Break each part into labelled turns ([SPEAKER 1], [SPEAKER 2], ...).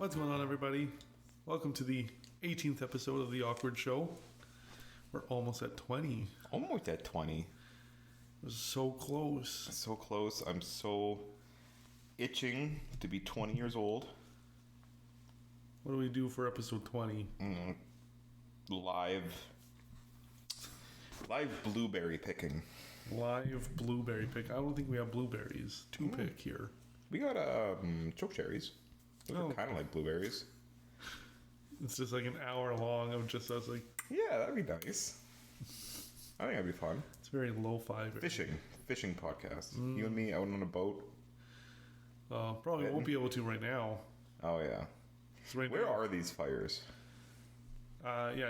[SPEAKER 1] What's going on, everybody? Welcome to the 18th episode of The Awkward Show. We're almost at 20.
[SPEAKER 2] Almost at 20.
[SPEAKER 1] It was so close.
[SPEAKER 2] So close. I'm so itching to be 20 years old.
[SPEAKER 1] What do we do for episode 20?
[SPEAKER 2] Live blueberry picking.
[SPEAKER 1] Live blueberry pick. I don't think we have blueberries to pick here.
[SPEAKER 2] We got choke cherries. Those are kind of like blueberries.
[SPEAKER 1] It's just like an hour long of just us like...
[SPEAKER 2] Yeah, that'd be nice. I think that'd be fun.
[SPEAKER 1] It's very lo-fi.
[SPEAKER 2] Fishing podcast. You and me out on a boat.
[SPEAKER 1] Probably won't be able to right now.
[SPEAKER 2] Oh, yeah.
[SPEAKER 1] Right
[SPEAKER 2] Where
[SPEAKER 1] now,
[SPEAKER 2] are these fires?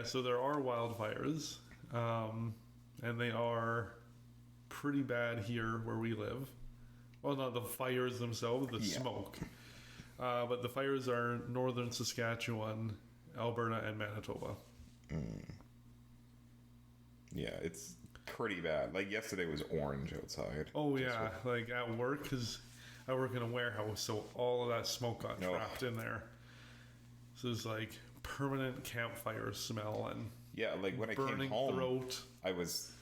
[SPEAKER 1] so there are wildfires. And they are pretty bad here where we live. Well, not the fires themselves, the smoke. But the fires are northern Saskatchewan, Alberta, and Manitoba.
[SPEAKER 2] Yeah, it's pretty bad. Like, yesterday was orange outside.
[SPEAKER 1] Oh, yeah. Like, at work, because I work in a warehouse, so all of that smoke got trapped in there. So it's like permanent campfire smell and
[SPEAKER 2] yeah, like when I came home, I was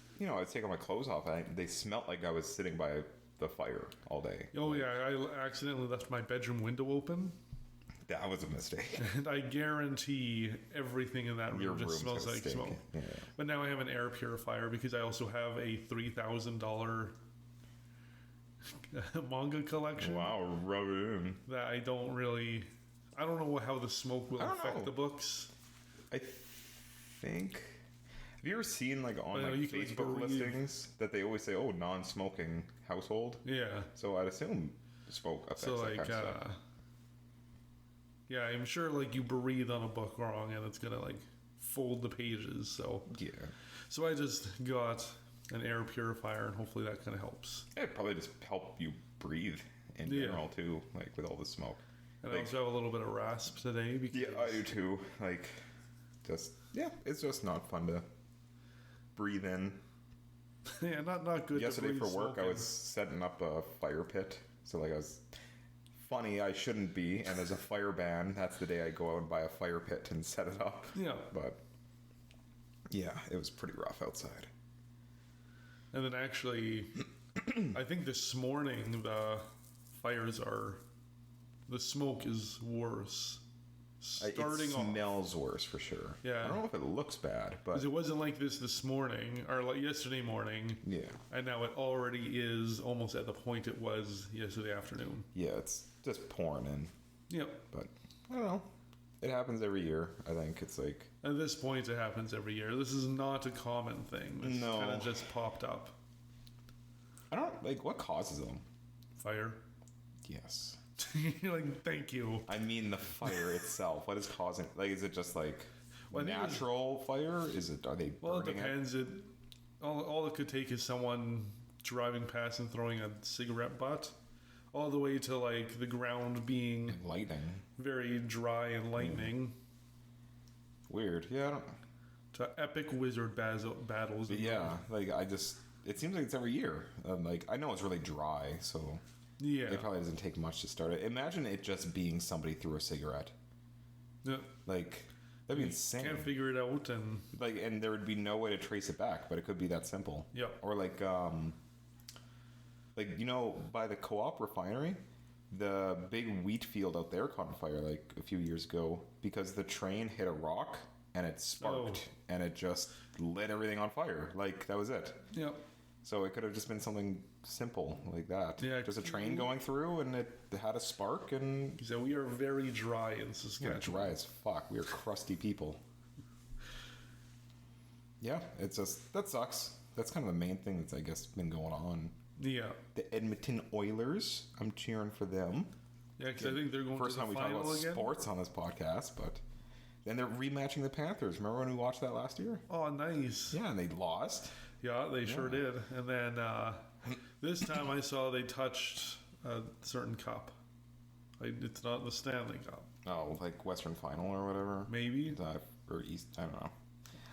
[SPEAKER 2] taking my clothes off. They smelled like I was sitting by the fire all day.
[SPEAKER 1] Oh, yeah. I accidentally left my bedroom window open.
[SPEAKER 2] That was a mistake.
[SPEAKER 1] And I guarantee everything in that room just smells like smoke.
[SPEAKER 2] Yeah.
[SPEAKER 1] But now I have an air purifier because I also have a $3,000 manga collection.
[SPEAKER 2] Wow, rub it in.
[SPEAKER 1] That I don't know how the smoke will affect the books.
[SPEAKER 2] I think... Have you ever seen like on Facebook listings that they always say, "Oh, non-smoking household"? Yeah. So I'd assume smoke affects that kind of stuff.
[SPEAKER 1] Yeah, I'm sure like you breathe on a book wrong and it's gonna like fold the pages. So
[SPEAKER 2] yeah. So
[SPEAKER 1] I just got an air purifier and hopefully that kind of helps.
[SPEAKER 2] It'd probably just help you breathe in general too, like with all the smoke.
[SPEAKER 1] And I also have a little bit of rasp today.
[SPEAKER 2] Yeah, I do too. Like, it's just not fun to breathe in.
[SPEAKER 1] Yeah, not good.
[SPEAKER 2] Yesterday for work,
[SPEAKER 1] smoking.
[SPEAKER 2] I was setting up a fire pit. So like funny, I shouldn't be. And there's a fire ban. That's the day I go out and buy a fire pit and set it up. Yeah. But yeah, it was pretty rough outside.
[SPEAKER 1] And then actually, I think this morning the smoke is worse.
[SPEAKER 2] It smells worse for sure. Yeah. I don't know if it looks bad, but...
[SPEAKER 1] Because it wasn't like this morning, or like yesterday morning. Yeah. And now it already is almost at the point it was yesterday afternoon.
[SPEAKER 2] Yeah, it's just pouring in.
[SPEAKER 1] Yep.
[SPEAKER 2] But, I don't know. It happens every year, I think. It's like...
[SPEAKER 1] At this point, it happens every year. This is not a common thing. This kind of just popped up.
[SPEAKER 2] I don't... Like, what causes them?
[SPEAKER 1] Fire.
[SPEAKER 2] Yes.
[SPEAKER 1] Like, thank you.
[SPEAKER 2] I mean the fire itself. What is causing? Like, is it just like natural fire? Are they?
[SPEAKER 1] Well, it depends. All it could take is someone driving past and throwing a cigarette butt, all the way to like the ground being
[SPEAKER 2] lightning,
[SPEAKER 1] very dry and lightning.
[SPEAKER 2] Weird. Yeah.
[SPEAKER 1] To epic wizard battles.
[SPEAKER 2] Yeah. Like it seems like it's every year. Like I know it's really dry, so. Yeah. It probably doesn't take much to start it. Imagine it just being somebody threw a cigarette. Yeah. Like, that'd be insane.
[SPEAKER 1] Can't figure it out and
[SPEAKER 2] there would be no way to trace it back, but it could be that simple.
[SPEAKER 1] Yeah.
[SPEAKER 2] Or by the Co-op refinery, the big wheat field out there caught on fire like a few years ago because the train hit a rock and it sparked and it just lit everything on fire. Like, that was it.
[SPEAKER 1] Yeah.
[SPEAKER 2] So it could have just been something simple like that.
[SPEAKER 1] Yeah,
[SPEAKER 2] just a train going through and it had a spark and...
[SPEAKER 1] So we are very dry in Saskatchewan.
[SPEAKER 2] We're dry as fuck. We are crusty people. Yeah, it's just... That sucks. That's kind of the main thing that's, I guess, been going on.
[SPEAKER 1] Yeah.
[SPEAKER 2] The Edmonton Oilers. I'm cheering for them.
[SPEAKER 1] Yeah, because I think they're going to the final again.
[SPEAKER 2] First time we talk about sports on this podcast, but... Then they're rematching the Panthers. Remember when we watched that last year?
[SPEAKER 1] Oh, nice.
[SPEAKER 2] Yeah, and they lost.
[SPEAKER 1] Yeah, they sure did. And then this time I saw they touched a certain cup. It's not the Stanley Cup.
[SPEAKER 2] Oh, like Western Final or whatever?
[SPEAKER 1] Maybe.
[SPEAKER 2] Or East, I don't know.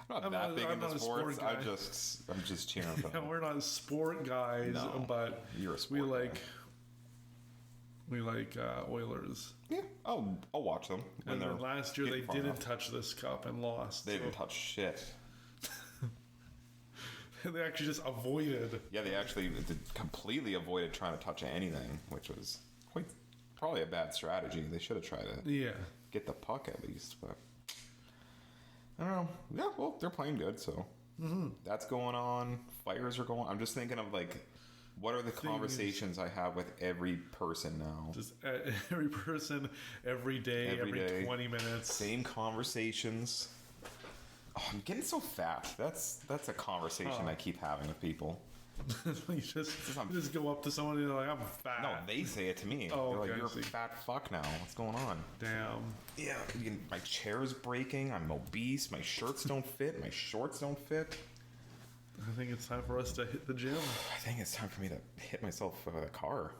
[SPEAKER 2] I'm not that big into sports. I'm just cheering for them.
[SPEAKER 1] We're not sport guys, but
[SPEAKER 2] you're a sport guy.
[SPEAKER 1] We like Oilers.
[SPEAKER 2] Yeah, I'll watch them.
[SPEAKER 1] And then last year they
[SPEAKER 2] far
[SPEAKER 1] didn't
[SPEAKER 2] enough.
[SPEAKER 1] touch this cup and lost.
[SPEAKER 2] They didn't touch shit.
[SPEAKER 1] They actually just avoided.
[SPEAKER 2] Yeah, they actually completely avoided trying to touch anything, which was probably a bad strategy. They should have tried to get the puck at least, but I don't know. Yeah, well, they're playing good, so that's going on. Fires are going. I'm just thinking of like, what are the conversations I have with every person now?
[SPEAKER 1] Just every person, every day, every 20 minutes.
[SPEAKER 2] Same conversations. Oh, I'm getting so fat. That's a conversation I keep having with people.
[SPEAKER 1] You just go up to someone and you're like, I'm fat.
[SPEAKER 2] No, they say it to me.
[SPEAKER 1] Oh,
[SPEAKER 2] They're
[SPEAKER 1] okay,
[SPEAKER 2] like, you're a fat fuck now. What's going on?
[SPEAKER 1] Damn.
[SPEAKER 2] Yeah, my chair's breaking. I'm obese. My shirts don't fit. My shorts don't fit.
[SPEAKER 1] I think it's time for us to hit the gym.
[SPEAKER 2] I think it's time for me to hit myself with a car.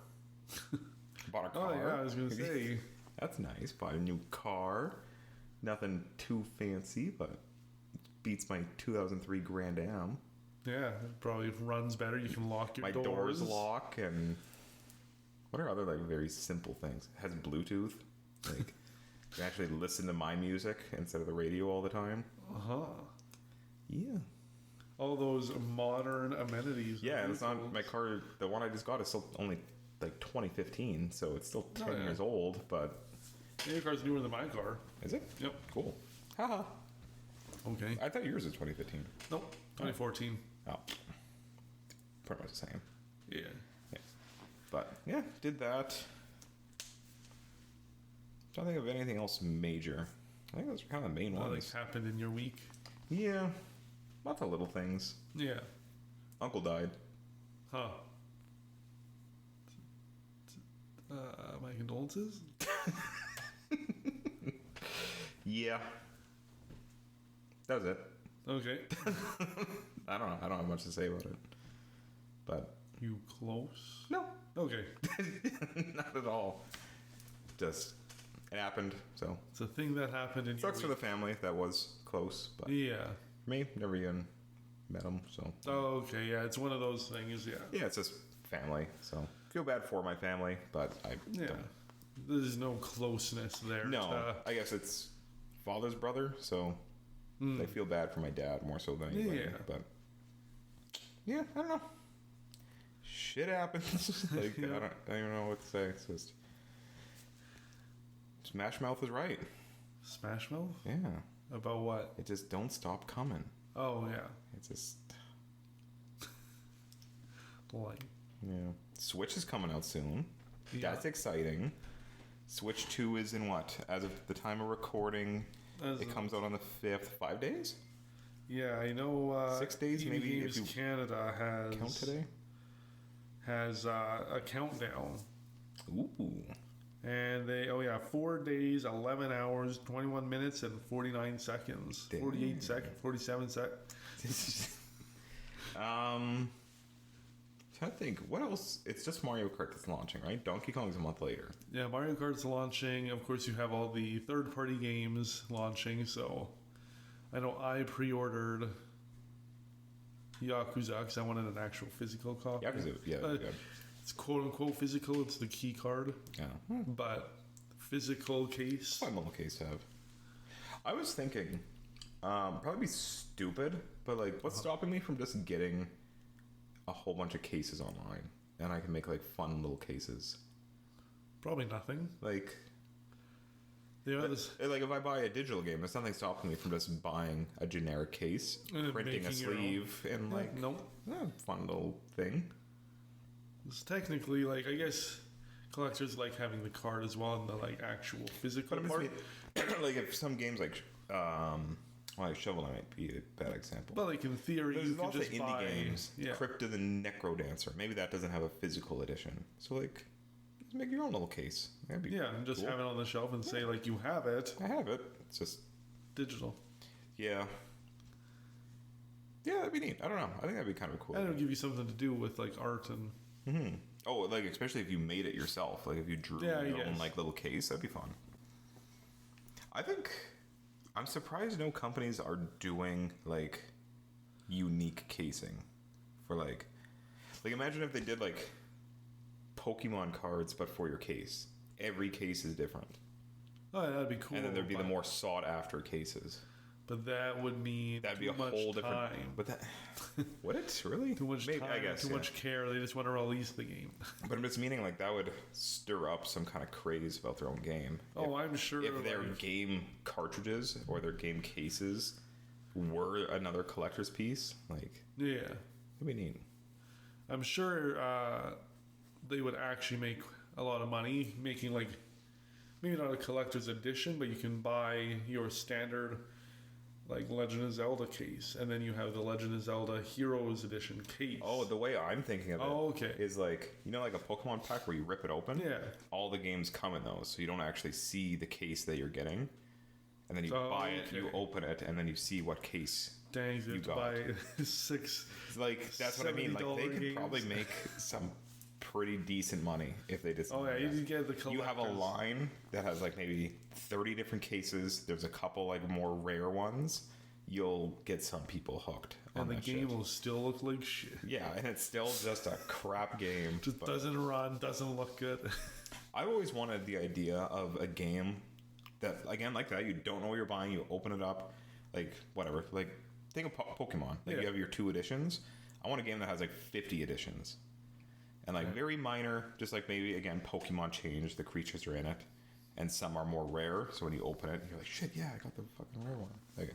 [SPEAKER 2] Bought a car.
[SPEAKER 1] Oh, yeah, I was going to say.
[SPEAKER 2] That's nice. Bought a new car. Nothing too fancy, but beats my 2003 Grand Am.
[SPEAKER 1] Yeah, it probably runs better. You can lock your
[SPEAKER 2] my doors lock, and what are other like very simple things? It has Bluetooth. Like you can actually listen to my music instead of the radio all the time. Yeah.
[SPEAKER 1] All those modern amenities.
[SPEAKER 2] Yeah, and it's not my car. The one I just got is still only like 2015, so it's still 10 years old. But
[SPEAKER 1] your car's newer than my car.
[SPEAKER 2] Is it?
[SPEAKER 1] Yep.
[SPEAKER 2] Cool. Haha.
[SPEAKER 1] Okay.
[SPEAKER 2] I thought yours was 2015.
[SPEAKER 1] Nope. 2014.
[SPEAKER 2] Oh. Pretty much the same.
[SPEAKER 1] Yeah.
[SPEAKER 2] But yeah, did that. Don't think of anything else major. I think those are kind of the main ones.
[SPEAKER 1] Like happened in your week.
[SPEAKER 2] Yeah. Lots of little things.
[SPEAKER 1] Yeah.
[SPEAKER 2] Uncle died.
[SPEAKER 1] Huh. My condolences.
[SPEAKER 2] Yeah. That was it.
[SPEAKER 1] Okay.
[SPEAKER 2] I don't know. I don't have much to say about it. But
[SPEAKER 1] you close?
[SPEAKER 2] No.
[SPEAKER 1] Okay.
[SPEAKER 2] Not at all. Just it happened. So
[SPEAKER 1] it's a thing that happened in.
[SPEAKER 2] Sucks for the family that was close. But
[SPEAKER 1] yeah.
[SPEAKER 2] Me, never even met him. So.
[SPEAKER 1] Oh, okay. Yeah, it's one of those things. Yeah.
[SPEAKER 2] Yeah, it's just family. So feel bad for my family, but I don't.
[SPEAKER 1] There's no closeness there.
[SPEAKER 2] No, I guess it's father's brother, so I feel bad for my dad more so than anybody.
[SPEAKER 1] Yeah.
[SPEAKER 2] But yeah, I don't know. Shit happens. Like I don't even know what to say. It's just Smash Mouth is right.
[SPEAKER 1] Smash Mouth?
[SPEAKER 2] Yeah.
[SPEAKER 1] About what?
[SPEAKER 2] It just don't stop coming.
[SPEAKER 1] Oh yeah.
[SPEAKER 2] It just
[SPEAKER 1] like
[SPEAKER 2] Switch is coming out soon.
[SPEAKER 1] Yeah.
[SPEAKER 2] That's exciting. Switch 2 is in what? As of the time of recording, it comes out on the 5th. 5 days?
[SPEAKER 1] Yeah, I know.
[SPEAKER 2] 6 days,
[SPEAKER 1] EB
[SPEAKER 2] maybe.
[SPEAKER 1] Games
[SPEAKER 2] If you
[SPEAKER 1] Canada has
[SPEAKER 2] count today,
[SPEAKER 1] has a countdown.
[SPEAKER 2] Ooh.
[SPEAKER 1] And they 4 days, 11 hours, 21 minutes, and 49 seconds.
[SPEAKER 2] Damn.
[SPEAKER 1] 48 seconds, 47 seconds.
[SPEAKER 2] Trying to think, what else? It's just Mario Kart that's launching, right? Donkey Kong's a month later.
[SPEAKER 1] Yeah, Mario Kart's launching. Of course, you have all the third-party games launching. So, I know I pre-ordered Yakuza because I wanted an actual physical copy.
[SPEAKER 2] Yakuza, yeah.
[SPEAKER 1] It's quote-unquote physical. It's the key card.
[SPEAKER 2] Yeah.
[SPEAKER 1] But physical case.
[SPEAKER 2] Fun little case to have. I was thinking, probably be stupid, but like, what's stopping me from just getting a whole bunch of cases online, and I can make like fun little cases?
[SPEAKER 1] Probably nothing.
[SPEAKER 2] Like,
[SPEAKER 1] like
[SPEAKER 2] if I buy a digital game, there's nothing stopping me from just buying a generic case, printing a sleeve, and fun little thing.
[SPEAKER 1] It's technically like, I guess collectors like having the card as well and the like actual physical part.
[SPEAKER 2] Like if some games like Shovel Knight might be a bad example.
[SPEAKER 1] But like in theory,
[SPEAKER 2] there's
[SPEAKER 1] you can
[SPEAKER 2] lots
[SPEAKER 1] just
[SPEAKER 2] of indie games. Crypto the Necrodancer. Maybe that doesn't have a physical edition. So like, just make your own little case. That'd be
[SPEAKER 1] and just have it on the shelf and say like you have it.
[SPEAKER 2] I have it. It's just
[SPEAKER 1] digital.
[SPEAKER 2] Yeah. Yeah, that'd be neat. I don't know. I think that'd be kind of cool.
[SPEAKER 1] And it'll give you something to do with like art and.
[SPEAKER 2] Mm-hmm. Oh, like especially if you made it yourself. Like if you drew your own like little case, that'd be fun. I think I'm surprised no companies are doing like unique casing for like imagine if they did like Pokemon cards, but for your case. Every case is different.
[SPEAKER 1] Oh, that'd be cool.
[SPEAKER 2] And then there'd be the more sought after cases.
[SPEAKER 1] But that would mean
[SPEAKER 2] that'd be a whole different.
[SPEAKER 1] Time.
[SPEAKER 2] But that would it really?
[SPEAKER 1] Too much time. I guess, too much care. They just want to release the game.
[SPEAKER 2] But I'm just meaning like that would stir up some kind of craze about their own game.
[SPEAKER 1] Oh, I'm sure.
[SPEAKER 2] If their game cartridges or their game cases were another collector's piece, like
[SPEAKER 1] yeah,
[SPEAKER 2] that'd be neat.
[SPEAKER 1] I'm sure they would actually make a lot of money making like maybe not a collector's edition, but you can buy your standard like Legend of Zelda case, and then you have the Legend of Zelda Heroes Edition case.
[SPEAKER 2] Oh, the way I'm thinking of it is like, you know, like a Pokemon pack where you rip it open?
[SPEAKER 1] Yeah.
[SPEAKER 2] All the games come in those, so you don't actually see the case that you're getting. And then you buy it, you open it, and then you see what case
[SPEAKER 1] Dang, you got. Buy six.
[SPEAKER 2] Like, that's what I mean. Like, they could probably make some pretty decent money if they did something.
[SPEAKER 1] Oh, yeah, you get the collectors.
[SPEAKER 2] You have a line that has like maybe 30 different cases. There's a couple like more rare ones. You'll get some people hooked on that shit. And the game will
[SPEAKER 1] still look like shit.
[SPEAKER 2] Yeah, and it's still just a crap game.
[SPEAKER 1] Just doesn't run, doesn't look good.
[SPEAKER 2] I've always wanted the idea of a game that, again, like that, you don't know what you're buying, you open it up, like, whatever. Like, think of Pokemon. Like, you have your 2 editions. I want a game that has like 50 editions. And like very minor, just like maybe again Pokemon change, the creatures are in it, and some are more rare. So when you open it, you're like, shit, yeah, I got the fucking rare one. Okay.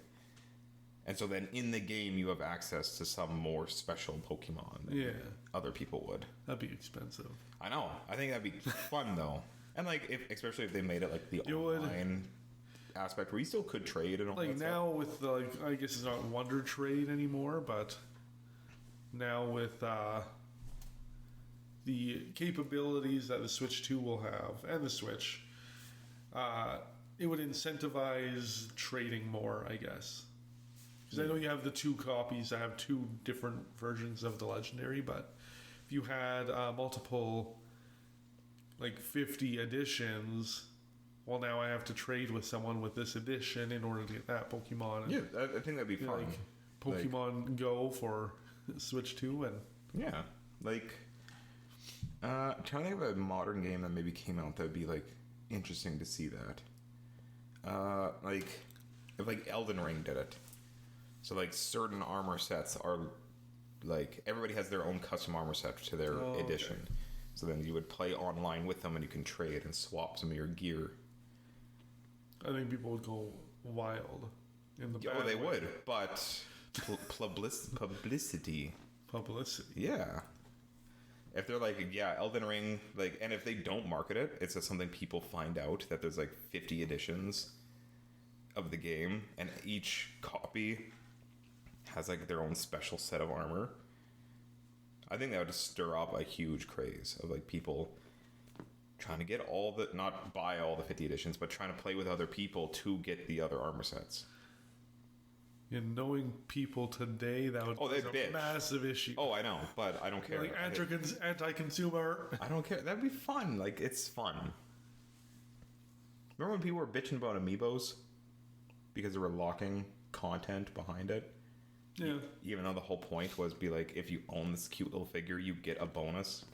[SPEAKER 2] And so then in the game, you have access to some more special Pokemon than other people would.
[SPEAKER 1] That'd be expensive.
[SPEAKER 2] I know. I think that'd be fun though, and like especially if they made it like the online aspect where you still could trade and all
[SPEAKER 1] like
[SPEAKER 2] that
[SPEAKER 1] now
[SPEAKER 2] stuff.
[SPEAKER 1] With the, like, I guess it's not Wonder Trade anymore, but now with the capabilities that the Switch 2 will have, and the Switch, it would incentivize trading more, I guess. Because I know you have the 2 copies that have 2 different versions of the Legendary, but if you had multiple, like 50 editions, well, now I have to trade with someone with this edition in order to get that Pokemon.
[SPEAKER 2] Yeah, I think that'd be fun.
[SPEAKER 1] Like Pokemon Go for Switch 2, and
[SPEAKER 2] yeah, like... trying to think of a modern game that maybe came out that would be like interesting to see that. Like if like Elden Ring did it. So like certain armor sets are like everybody has their own custom armor set to their edition. Okay. So then you would play online with them and you can trade and swap some of your gear.
[SPEAKER 1] I think people would go wild in the
[SPEAKER 2] Oh, they would, but publicity.
[SPEAKER 1] Publicity.
[SPEAKER 2] Yeah. If they're like, yeah, Elden Ring, like, and if they don't market it, it's just something people find out that there's like 50 editions of the game, and each copy has like their own special set of armor. I think that would just stir up a huge craze of like people trying to get all the, not buy all the 50 editions, but trying to play with other people to get the other armor sets.
[SPEAKER 1] And knowing people today, that would be a massive issue.
[SPEAKER 2] Oh, I know, but I don't care.
[SPEAKER 1] Like anti-consumer.
[SPEAKER 2] I don't care. That'd be fun. Like, it's fun. Remember when people were bitching about amiibos? Because they were locking content behind it?
[SPEAKER 1] Yeah.
[SPEAKER 2] Even though the whole point was be like, if you own this cute little figure, you get a bonus.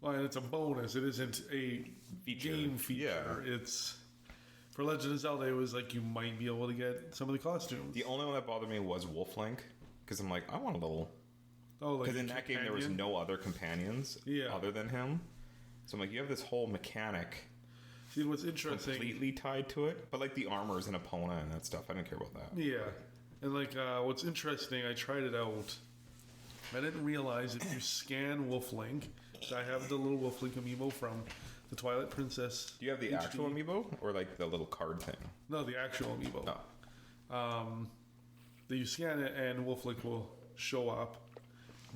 [SPEAKER 1] Well, it's a bonus. It isn't a game feature. Yeah. It's... For Legend of Zelda, it was like you might be able to get some of the costumes.
[SPEAKER 2] The only one that bothered me was Wolf Link, because I'm like, I want a little...
[SPEAKER 1] Oh, like
[SPEAKER 2] because in that game there was no other companions other than him. So I'm like, you have this whole mechanic.
[SPEAKER 1] See, what's interesting...
[SPEAKER 2] completely tied to it, but like the armor is an opponent and that stuff. I didn't care about that.
[SPEAKER 1] Yeah. And like, what's interesting, I tried it out. I didn't realize if you scan Wolf Link, I have the little Wolf Link amiibo from... the Twilight Princess.
[SPEAKER 2] Do you have the actual amiibo or like the little card thing?
[SPEAKER 1] No, the actual amiibo.
[SPEAKER 2] Oh.
[SPEAKER 1] That you scan it and Wolf Link will show up,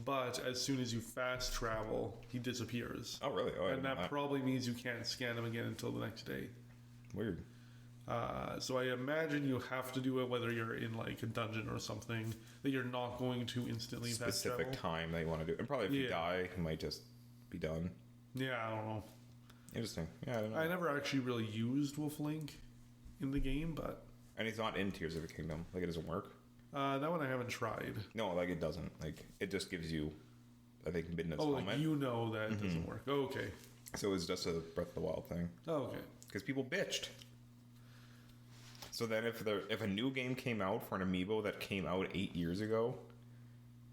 [SPEAKER 1] but as soon as you fast travel, he disappears.
[SPEAKER 2] Oh, really? Oh,
[SPEAKER 1] and that probably means you can't scan him again until the next day.
[SPEAKER 2] Weird.
[SPEAKER 1] So I imagine you have to do it whether you're in like a dungeon or something that you're not going to instantly fast travel.
[SPEAKER 2] Specific time that you want to do it. And probably if you die, you might just be done.
[SPEAKER 1] Yeah, I don't know.
[SPEAKER 2] Interesting. Yeah, I don't know.
[SPEAKER 1] I never actually really used Wolf Link in the game, but...
[SPEAKER 2] And he's not in Tears of the Kingdom. Like, it doesn't work?
[SPEAKER 1] That one I haven't tried.
[SPEAKER 2] No, like, it doesn't. Like, it just gives you, I think, Midnight's
[SPEAKER 1] Moment.
[SPEAKER 2] Moment.
[SPEAKER 1] Like, you know that it doesn't work. Oh, okay.
[SPEAKER 2] So it was just a Breath of the Wild thing.
[SPEAKER 1] Oh, okay.
[SPEAKER 2] Because people bitched. So then if a new game came out for an amiibo that came out 8 years ago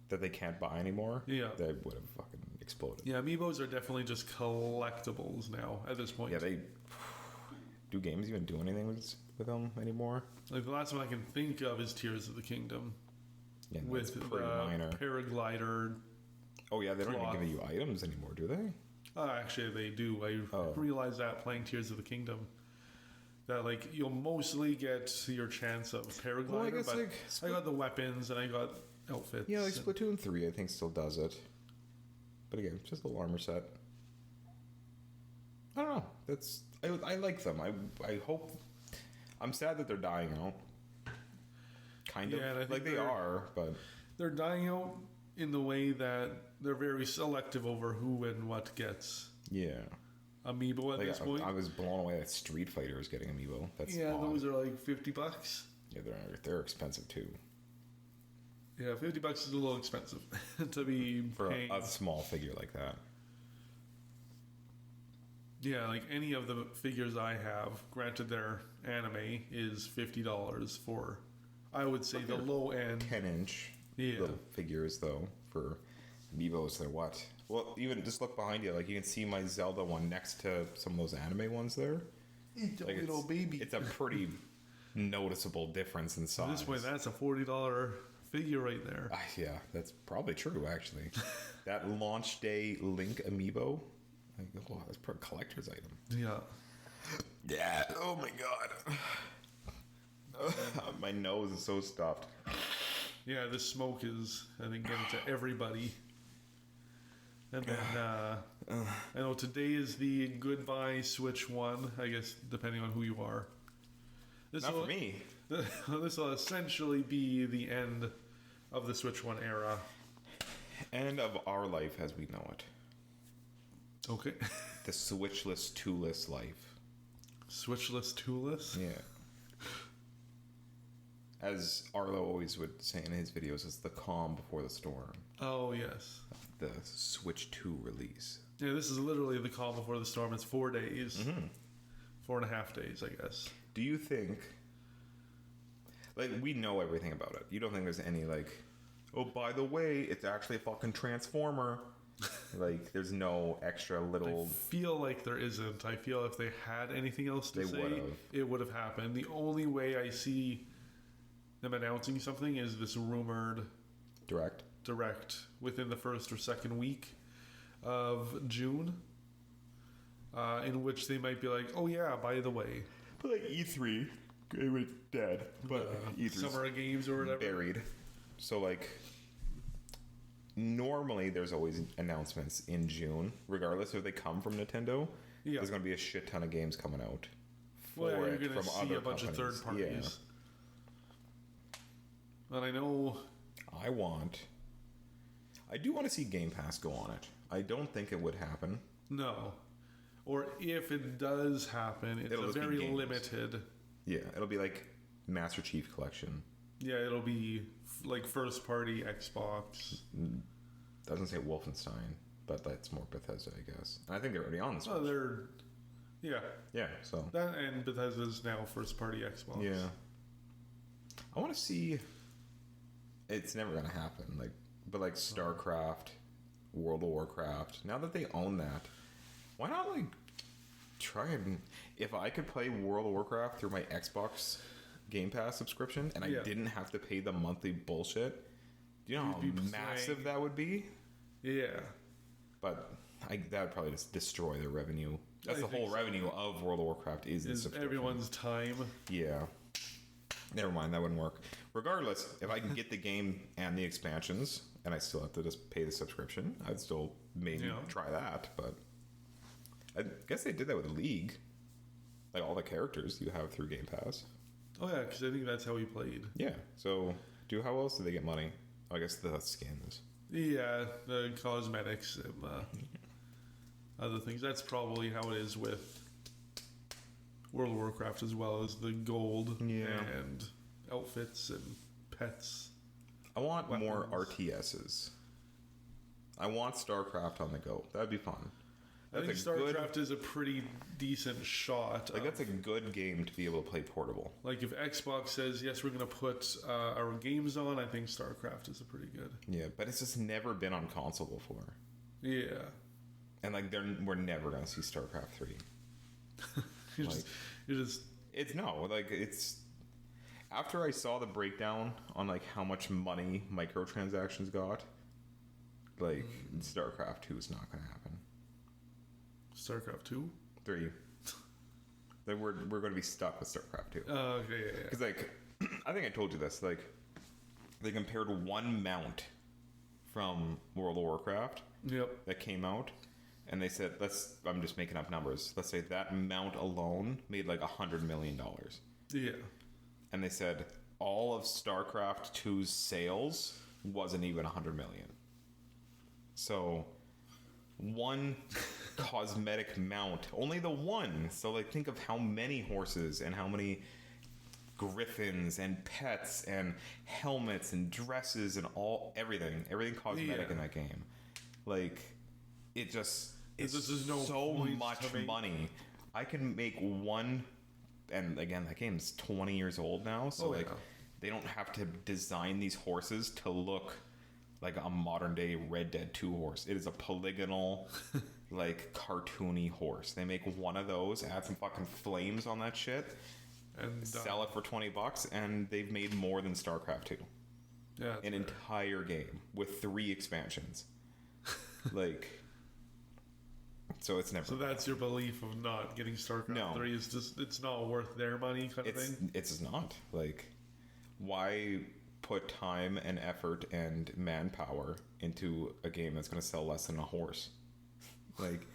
[SPEAKER 2] that they can't buy anymore,
[SPEAKER 1] yeah,
[SPEAKER 2] they would have fucking exploded.
[SPEAKER 1] Yeah, amiibos are definitely just collectibles now at this point.
[SPEAKER 2] Yeah, they... Do games even do anything with them anymore?
[SPEAKER 1] Like the last one I can think of is Tears of the Kingdom.
[SPEAKER 2] Yeah,
[SPEAKER 1] with
[SPEAKER 2] pretty minor.
[SPEAKER 1] Paraglider.
[SPEAKER 2] Oh yeah, they don't even give you items anymore, do they?
[SPEAKER 1] Actually, they do. I realized that playing Tears of the Kingdom. That like you'll mostly get your chance of paraglider,
[SPEAKER 2] well, I guess,
[SPEAKER 1] but
[SPEAKER 2] like,
[SPEAKER 1] I got the weapons and I got outfits.
[SPEAKER 2] Yeah, like Splatoon 3 I think still does it. But again, just a little armor set. I don't know. I like them. I hope... I'm sad that they're dying out. Kind of.
[SPEAKER 1] Yeah,
[SPEAKER 2] like they are, but...
[SPEAKER 1] They're dying out in the way that they're very selective over who and what gets.
[SPEAKER 2] Yeah.
[SPEAKER 1] Amiibo at this point.
[SPEAKER 2] I was blown away that Street Fighter is getting amiibo. That's odd.
[SPEAKER 1] Those are like $50.
[SPEAKER 2] Yeah, they're expensive too.
[SPEAKER 1] Yeah, $50 is a little expensive to be
[SPEAKER 2] for
[SPEAKER 1] paying.
[SPEAKER 2] a small figure like that.
[SPEAKER 1] Yeah, like any of the figures I have, granted their anime is $50 for, I would say the low end
[SPEAKER 2] 10-inch
[SPEAKER 1] yeah.
[SPEAKER 2] little figures though. For amiibos, they're what? Well, even just look behind you. Like you can see my Zelda one next to some of those anime ones there.
[SPEAKER 1] It's
[SPEAKER 2] like
[SPEAKER 1] a little baby.
[SPEAKER 2] It's a pretty noticeable difference in size.
[SPEAKER 1] At this point, that's a $40 figure right there.
[SPEAKER 2] Yeah, that's probably true, actually. That launch day Link amiibo, like, oh, that's a collector's item.
[SPEAKER 1] Yeah.
[SPEAKER 2] Yeah. Oh my god. My nose is so stuffed.
[SPEAKER 1] Yeah, this smoke is, I think, getting to everybody. And then, I know today is the goodbye Switch one, I guess, depending on who you are.
[SPEAKER 2] Not for me.
[SPEAKER 1] This will essentially be the end of the Switch One era.
[SPEAKER 2] End of our life as we know it.
[SPEAKER 1] Okay.
[SPEAKER 2] The Switchless, toolless life.
[SPEAKER 1] Switchless, toolless?
[SPEAKER 2] Yeah. As Arlo always would say in his videos, it's the calm before the storm.
[SPEAKER 1] Oh, yes.
[SPEAKER 2] The Switch 2 release.
[SPEAKER 1] Yeah, this is literally the calm before the storm. It's 4 days.
[SPEAKER 2] Mm-hmm.
[SPEAKER 1] 4.5 days, I guess.
[SPEAKER 2] Do you think... Like, we know everything about it. You don't think there's any, like... Oh, by the way, it's actually a fucking transformer. Like, there's no extra little...
[SPEAKER 1] I feel like there isn't. I feel if they had anything else to say,
[SPEAKER 2] would've.
[SPEAKER 1] it would have happened. The only way I see them announcing something is this rumored... Direct within the first or second week of June, in which they might be like, oh yeah, by the way,
[SPEAKER 2] but like E3 it was dead, but E3's
[SPEAKER 1] Summer Games or whatever
[SPEAKER 2] buried. So like normally there's always announcements in June regardless if they come from Nintendo. There's going to be a shit ton of games coming out
[SPEAKER 1] for you're going to see a bunch of third parties. And I know
[SPEAKER 2] I do want to see Game Pass go on it. I don't think it would happen.
[SPEAKER 1] No. Or if it does happen, it's a very limited...
[SPEAKER 2] Yeah, it'll be like Master Chief Collection.
[SPEAKER 1] Yeah, it'll be like first party Xbox.
[SPEAKER 2] Doesn't say Wolfenstein, but that's more Bethesda, I guess. And I think they're already on this one.
[SPEAKER 1] Oh, they're... Yeah.
[SPEAKER 2] Yeah, so...
[SPEAKER 1] That and Bethesda's now first party Xbox.
[SPEAKER 2] Yeah. I want to see... It's never going to happen, but like StarCraft, World of Warcraft, now that they own that, why not like try and... If I could play World of Warcraft through my Xbox Game Pass subscription and I didn't have to pay the monthly bullshit, do you know how massive that would be?
[SPEAKER 1] Yeah.
[SPEAKER 2] But that would probably just destroy their revenue. That's the whole revenue of World of Warcraft is the subscription.
[SPEAKER 1] Everyone's time.
[SPEAKER 2] Yeah. Never mind, that wouldn't work. Regardless, if I can get the game and the expansions, and I still have to just pay the subscription, I'd still maybe try that. But I guess they did that with League. Like all the characters you have through Game Pass.
[SPEAKER 1] Oh yeah, because I think that's how we played.
[SPEAKER 2] Yeah. So, how else do they get money? I guess the skins.
[SPEAKER 1] Yeah, the cosmetics and other things. That's probably how it is with World of Warcraft as well as the gold and outfits and pets.
[SPEAKER 2] I want more RTSs. I want StarCraft on the go. That'd be fun.
[SPEAKER 1] I think StarCraft is a pretty decent shot.
[SPEAKER 2] Like, that's a good game to be able to play portable.
[SPEAKER 1] Like, if Xbox says, yes, we're going to put our games on, I think StarCraft is a pretty good.
[SPEAKER 2] Yeah, but it's just never been on console before.
[SPEAKER 1] Yeah.
[SPEAKER 2] And, like, we're never going to see StarCraft 3. It's... After I saw the breakdown on, like, how much money microtransactions got, like, StarCraft 2 is not going to happen.
[SPEAKER 1] StarCraft 2?
[SPEAKER 2] 3. Like, we're going to be stuck with StarCraft 2.
[SPEAKER 1] Oh, okay, yeah.
[SPEAKER 2] Because, like, I think I told you this. Like, they compared one mount from World of Warcraft that came out, and they said, I'm just making up numbers. Let's say that mount alone made like $100 million.
[SPEAKER 1] Yeah.
[SPEAKER 2] And they said all of StarCraft 2's sales wasn't even 100 million. So one cosmetic mount, only the one. So, like, think of how many horses and how many griffins and pets and helmets and dresses and everything cosmetic in that game. Like, it's so much money. I can make one, and again, that game's 20 years old now, so they don't have to design these horses to look like a modern day Red Dead 2 horse. It is a polygonal, like, cartoony horse. They make one of those, add some fucking flames on that shit, and sell it for $20, and they've made more than StarCraft 2.
[SPEAKER 1] Yeah,
[SPEAKER 2] an entire game with 3 expansions. Like, so it's never.
[SPEAKER 1] So that's your belief of not getting StarCraft 3 is just it's not worth their money kind of thing?
[SPEAKER 2] It's not. Like, why put time and effort and manpower into a game that's going to sell less than a horse? Like,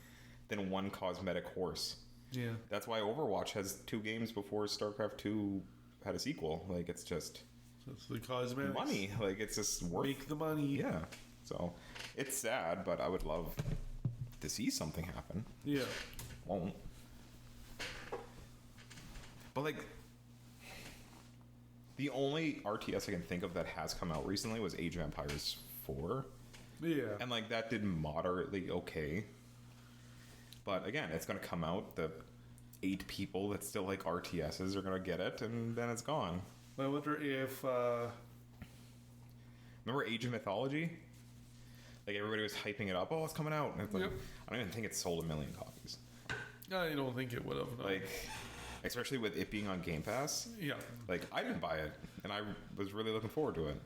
[SPEAKER 2] than one cosmetic horse.
[SPEAKER 1] Yeah.
[SPEAKER 2] That's why Overwatch has 2 games before StarCraft 2 had a sequel. Like, it's just...
[SPEAKER 1] It's the cosmetics.
[SPEAKER 2] Money. Like, it's just worth...
[SPEAKER 1] Make the money.
[SPEAKER 2] Yeah. So, it's sad, but I would love to see something happen.
[SPEAKER 1] Yeah.
[SPEAKER 2] Won't. But, like... The only RTS I can think of that has come out recently was Age of Empires 4.
[SPEAKER 1] Yeah.
[SPEAKER 2] And, like, that did moderately okay. But, again, it's going to come out. The 8 people that still like RTSs are going to get it, and then it's gone.
[SPEAKER 1] I wonder if...
[SPEAKER 2] Remember Age of Mythology? Like, everybody was hyping it up. Oh, it's coming out. And it's like, I don't even think it sold 1 million copies.
[SPEAKER 1] I don't think it would have. No.
[SPEAKER 2] Like... Especially with it being on Game Pass.
[SPEAKER 1] Yeah.
[SPEAKER 2] Like, I didn't buy it, and I was really looking forward to it.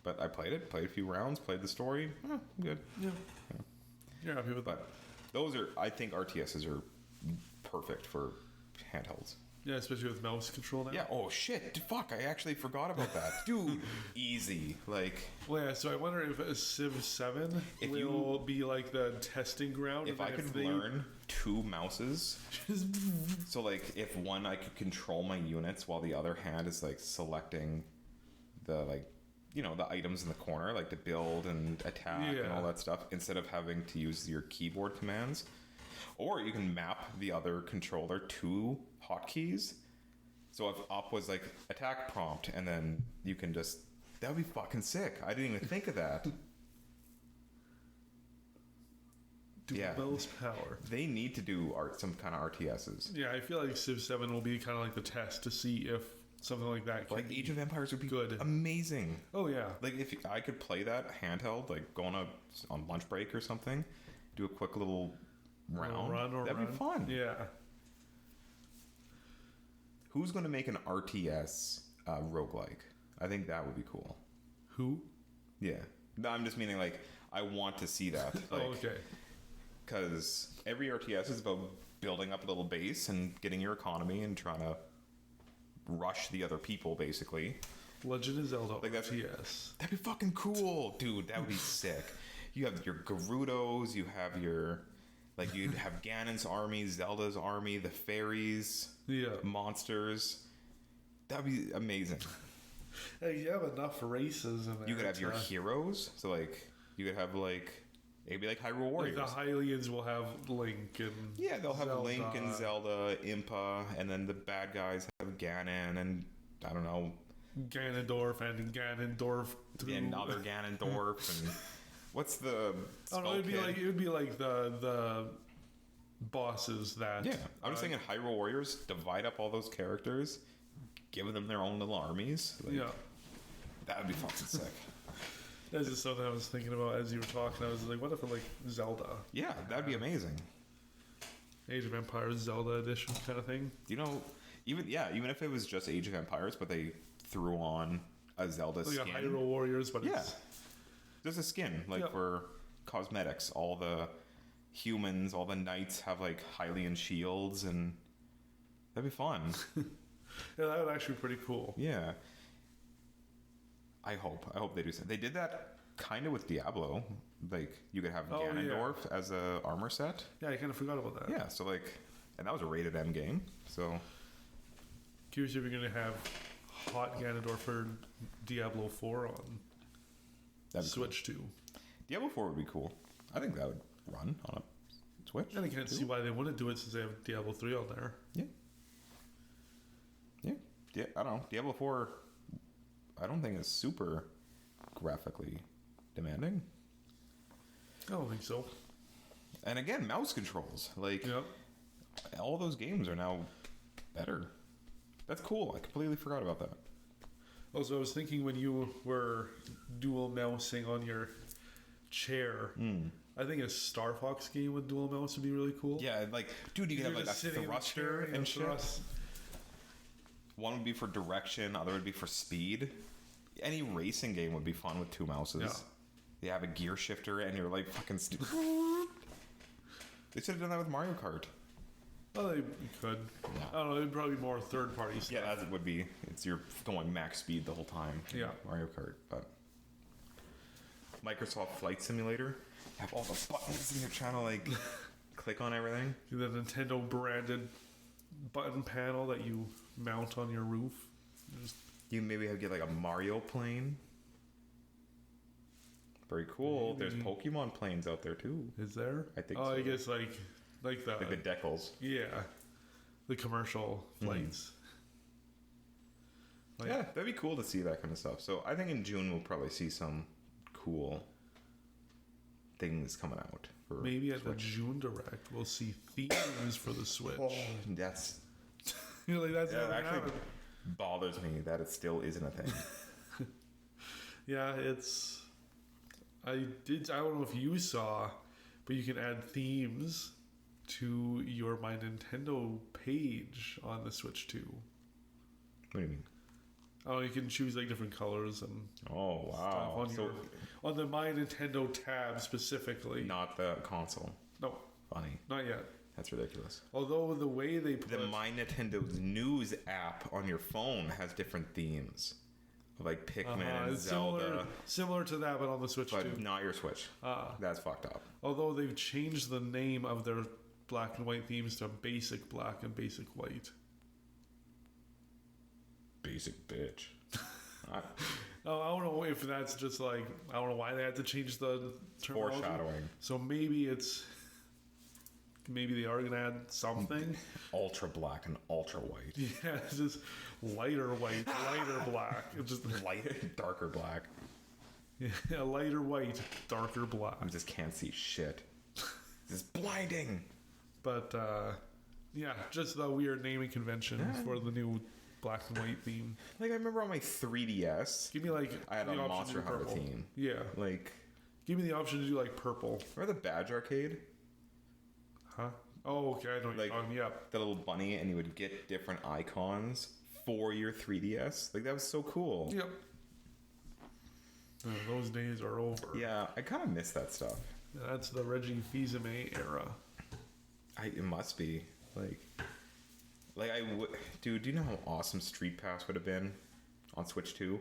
[SPEAKER 2] But I played a few rounds, played the story. I'm good.
[SPEAKER 1] Yeah. You're happy with that.
[SPEAKER 2] But those are, I think RTSs are perfect for handhelds.
[SPEAKER 1] Yeah, especially with mouse control now.
[SPEAKER 2] Yeah, oh shit, fuck, I actually forgot about that. Dude, easy. Like...
[SPEAKER 1] Well, yeah, so I wonder if a Civ 7 will be like the testing ground.
[SPEAKER 2] If I could learn 2 mouses, so like if one I could control my units while the other hand is like selecting the, like, you know, the items in the corner, like to build and attack and all that stuff, instead of having to use your keyboard commands. Or you can map the other controller to hotkeys. So if up was like attack prompt, and then you can just... That would be fucking sick. I didn't even think of that.
[SPEAKER 1] Most power.
[SPEAKER 2] They need to do some kind of RTSs.
[SPEAKER 1] Yeah, I feel like Civ 7 will be kind of like the test to see if something like that can
[SPEAKER 2] like Age of Empires would be
[SPEAKER 1] good.
[SPEAKER 2] Amazing.
[SPEAKER 1] Oh, yeah.
[SPEAKER 2] Like, if I could play that handheld, like going on lunch break or something, do a quick little round. That'd be fun.
[SPEAKER 1] Yeah.
[SPEAKER 2] Who's going to make an RTS roguelike? I think that would be cool.
[SPEAKER 1] Who?
[SPEAKER 2] Yeah. No, I'm just meaning, like, I want to see that. Like,
[SPEAKER 1] oh, okay.
[SPEAKER 2] Because every RTS is about building up a little base and getting your economy and trying to rush the other people, basically.
[SPEAKER 1] Legend of Zelda
[SPEAKER 2] like that's
[SPEAKER 1] RTS.
[SPEAKER 2] That'd be fucking cool. Dude, that would be sick. You have your Gerudos, you have your... Like, you'd have Ganon's army, Zelda's army, the fairies, monsters. That'd be amazing.
[SPEAKER 1] Hey, you have enough races in there.
[SPEAKER 2] You could have your heroes. So, like, you could have, like... It'd be like Hyrule Warriors.
[SPEAKER 1] Like the Hylians will have Link and
[SPEAKER 2] yeah, they'll have
[SPEAKER 1] Zelda.
[SPEAKER 2] Link and Zelda, Impa, and then the bad guys have Ganon and, I don't know...
[SPEAKER 1] Ganondorf and Ganondorf 2.
[SPEAKER 2] And other Ganondorf and... What's the...
[SPEAKER 1] Oh, no, it would be like the bosses that.
[SPEAKER 2] Yeah, I'm just thinking Hyrule Warriors, divide up all those characters, give them their own little armies. Like,
[SPEAKER 1] Yeah.
[SPEAKER 2] that would be fucking sick.
[SPEAKER 1] That's just something I was thinking about as you were talking. I was like, what if like Zelda,
[SPEAKER 2] Yeah, that'd be amazing.
[SPEAKER 1] Age of Empires Zelda edition kind of thing?
[SPEAKER 2] You know, even if it was just Age of Empires, but they threw on a Zelda
[SPEAKER 1] Like
[SPEAKER 2] skin.
[SPEAKER 1] a Hyrule Warriors, but it's
[SPEAKER 2] There's a skin for cosmetics. All the humans, all the knights have like Hylian shields, and that'd be fun.
[SPEAKER 1] yeah, that would actually be pretty cool.
[SPEAKER 2] Yeah. I hope they do something. They did that kind of with Diablo. Like, you could have Ganondorf as a armor set.
[SPEAKER 1] Yeah, I kind of forgot about that.
[SPEAKER 2] Yeah, so like, and that was a rated M game. So
[SPEAKER 1] Curious if you're going to have hot Ganondorf for Diablo 4 on
[SPEAKER 2] that'd be
[SPEAKER 1] Switch 2.
[SPEAKER 2] cool. Diablo 4 would be cool. I think that would run on a Switch.
[SPEAKER 1] And I can't see why they wouldn't do it since they have Diablo 3 on there.
[SPEAKER 2] Yeah, I don't know. Diablo 4, I don't think is super graphically demanding.
[SPEAKER 1] I don't think so.
[SPEAKER 2] And again, mouse controls. Like, all those games are now better. That's cool. I completely forgot about that.
[SPEAKER 1] Also, I was thinking when you were dual mousing on your chair, I think a Star Fox game with dual mouse would be really cool.
[SPEAKER 2] Yeah, like, dude, you could have like a thruster and shit. One would be for direction, other would be for speed. Any racing game would be fun with two mouses.
[SPEAKER 1] Yeah.
[SPEAKER 2] You have a gear shifter and you're like fucking stupid. They should have done that with Mario Kart.
[SPEAKER 1] Well, they could.
[SPEAKER 2] Yeah.
[SPEAKER 1] I don't know. It'd probably be more third party stuff.
[SPEAKER 2] Yeah, that would be. It's you're going max speed the whole time.
[SPEAKER 1] Yeah.
[SPEAKER 2] Mario Kart, but Microsoft Flight Simulator. Have all the buttons in your channel, like click on everything.
[SPEAKER 1] The Nintendo branded button panel that you mount on your roof. Just,
[SPEAKER 2] You maybe get like a Mario plane. Very cool.
[SPEAKER 1] Maybe.
[SPEAKER 2] There's Pokemon planes out there too.
[SPEAKER 1] is there?
[SPEAKER 2] I think
[SPEAKER 1] Oh,
[SPEAKER 2] so.
[SPEAKER 1] I guess like the
[SPEAKER 2] Like the decals.
[SPEAKER 1] yeah, the commercial flights. Like,
[SPEAKER 2] Yeah, that'd be cool to see that kind of stuff. So I think in June we'll probably see some cool things coming out. For
[SPEAKER 1] maybe at the
[SPEAKER 2] Switch.
[SPEAKER 1] June Direct we'll see themes for the Switch.
[SPEAKER 2] Oh, that's
[SPEAKER 1] You're like, that's
[SPEAKER 2] yeah,
[SPEAKER 1] never
[SPEAKER 2] actually
[SPEAKER 1] happened.
[SPEAKER 2] bothers me that it still isn't a thing.
[SPEAKER 1] Yeah, it's. I don't know if you saw, but you can add themes to your My Nintendo page on the Switch 2.
[SPEAKER 2] What do you mean?
[SPEAKER 1] Oh, you can choose like different colors and
[SPEAKER 2] Oh wow!
[SPEAKER 1] stuff on on the My Nintendo tab specifically.
[SPEAKER 2] Not the console.
[SPEAKER 1] No,
[SPEAKER 2] Funny.
[SPEAKER 1] not yet.
[SPEAKER 2] That's ridiculous.
[SPEAKER 1] Although the way they put
[SPEAKER 2] The My Nintendo's news app on your phone has different themes, like Pikmin and
[SPEAKER 1] it's
[SPEAKER 2] Zelda,
[SPEAKER 1] similar to that, but on the Switch
[SPEAKER 2] but
[SPEAKER 1] too.
[SPEAKER 2] not your Switch. That's fucked up.
[SPEAKER 1] Although they've changed the name of their black and white themes to Basic Black and Basic White.
[SPEAKER 2] Basic bitch.
[SPEAKER 1] Oh, I don't know if that's just like I don't know why they had to change the terminology.
[SPEAKER 2] Foreshadowing.
[SPEAKER 1] So maybe they are gonna add something.
[SPEAKER 2] Ultra black and ultra white.
[SPEAKER 1] Yeah, it's just lighter white, lighter black. It's just
[SPEAKER 2] Lighter, darker black.
[SPEAKER 1] yeah, lighter white, darker black.
[SPEAKER 2] I just can't see shit. This is blinding.
[SPEAKER 1] But yeah, just the weird naming convention for the new black and white theme.
[SPEAKER 2] Like I remember on my 3DS,
[SPEAKER 1] Give me like
[SPEAKER 2] I had
[SPEAKER 1] the
[SPEAKER 2] a
[SPEAKER 1] option
[SPEAKER 2] Monster
[SPEAKER 1] to do
[SPEAKER 2] Hunter
[SPEAKER 1] purple.
[SPEAKER 2] theme.
[SPEAKER 1] Yeah,
[SPEAKER 2] Like,
[SPEAKER 1] give me the option to do like purple.
[SPEAKER 2] remember the Badge Arcade?
[SPEAKER 1] Huh? Oh, okay, I know what
[SPEAKER 2] Like-
[SPEAKER 1] you're talking. Yep.
[SPEAKER 2] The little bunny, and you would get different icons for your 3DS. Like that was so cool.
[SPEAKER 1] Yep. Those days are over.
[SPEAKER 2] Yeah, I kind of miss that stuff.
[SPEAKER 1] That's the Reggie Fils-Aimé era.
[SPEAKER 2] It must be like I would. Dude, do you know how awesome Street Pass would have been on Switch 2?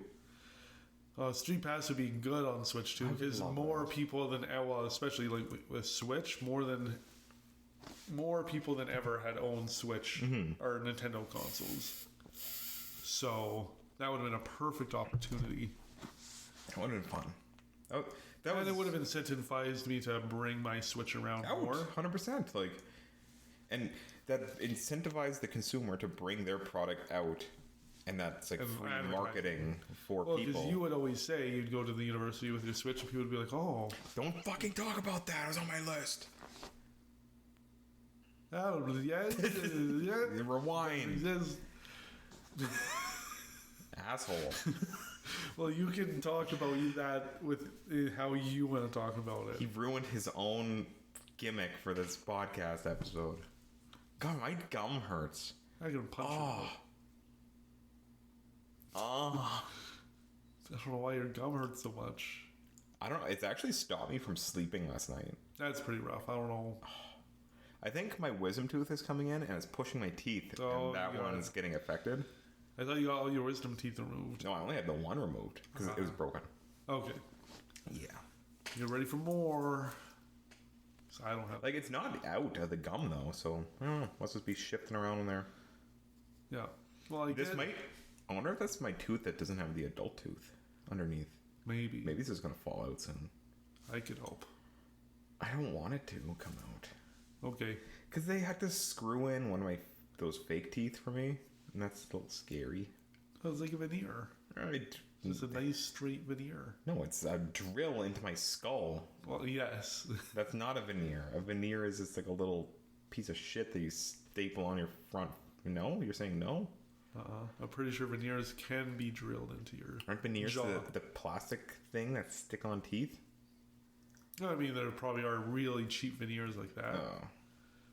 [SPEAKER 1] Street Pass would be good on Switch too,
[SPEAKER 2] I would
[SPEAKER 1] because
[SPEAKER 2] love
[SPEAKER 1] more
[SPEAKER 2] that.
[SPEAKER 1] people than well, especially like with Switch, more people than ever had owned Switch or Nintendo consoles. So that would have been a perfect opportunity.
[SPEAKER 2] That would have been fun.
[SPEAKER 1] And it would have incentivized me to bring my Switch around more.
[SPEAKER 2] 100%. Like, and that incentivized the consumer to bring their product out, and that's like
[SPEAKER 1] And
[SPEAKER 2] free
[SPEAKER 1] advertising.
[SPEAKER 2] marketing for
[SPEAKER 1] Well,
[SPEAKER 2] people.
[SPEAKER 1] because you would always say you'd go to the university with your Switch, and people would be like, "Oh,
[SPEAKER 2] Don't fucking talk about that. It was on my list.
[SPEAKER 1] I don't really. Yeah.
[SPEAKER 2] Rewind.
[SPEAKER 1] Yes.
[SPEAKER 2] Asshole.
[SPEAKER 1] Well, you can talk about that with how you want to talk about it.
[SPEAKER 2] He ruined his own gimmick for this podcast episode. God, my gum hurts.
[SPEAKER 1] I can punch you.
[SPEAKER 2] Oh.
[SPEAKER 1] I don't know why your gum hurts so much.
[SPEAKER 2] I don't know. It's actually stopped me from sleeping last night.
[SPEAKER 1] That's pretty rough. I don't know.
[SPEAKER 2] I think my wisdom tooth is coming in and it's pushing my teeth. And that one is getting affected.
[SPEAKER 1] I thought you got all your wisdom teeth removed.
[SPEAKER 2] No, I only had the one removed because it was broken.
[SPEAKER 1] Okay.
[SPEAKER 2] Yeah.
[SPEAKER 1] You're ready for more. So I don't have...
[SPEAKER 2] Like, it's not out of the gum, though, so I don't know. Must just be shifting around in there.
[SPEAKER 1] Yeah. Well,
[SPEAKER 2] I wonder if that's my tooth that doesn't have the adult tooth underneath.
[SPEAKER 1] Maybe.
[SPEAKER 2] Maybe this is going to fall out soon.
[SPEAKER 1] I could hope.
[SPEAKER 2] I don't want it to come out.
[SPEAKER 1] Okay.
[SPEAKER 2] Because they had to screw in one of those fake teeth for me, and that's a little scary.
[SPEAKER 1] Oh, it's like a veneer.
[SPEAKER 2] Right.
[SPEAKER 1] It's a nice straight veneer.
[SPEAKER 2] No, it's a drill into my skull.
[SPEAKER 1] Well, yes.
[SPEAKER 2] That's not a veneer. A veneer is just like a little piece of shit that you staple on your front. No? You're saying no?
[SPEAKER 1] I'm pretty sure veneers can be drilled into your
[SPEAKER 2] Aren't veneers
[SPEAKER 1] jaw.
[SPEAKER 2] the plastic thing that stick on teeth?
[SPEAKER 1] No, I mean, there probably are really cheap veneers like that.
[SPEAKER 2] Oh.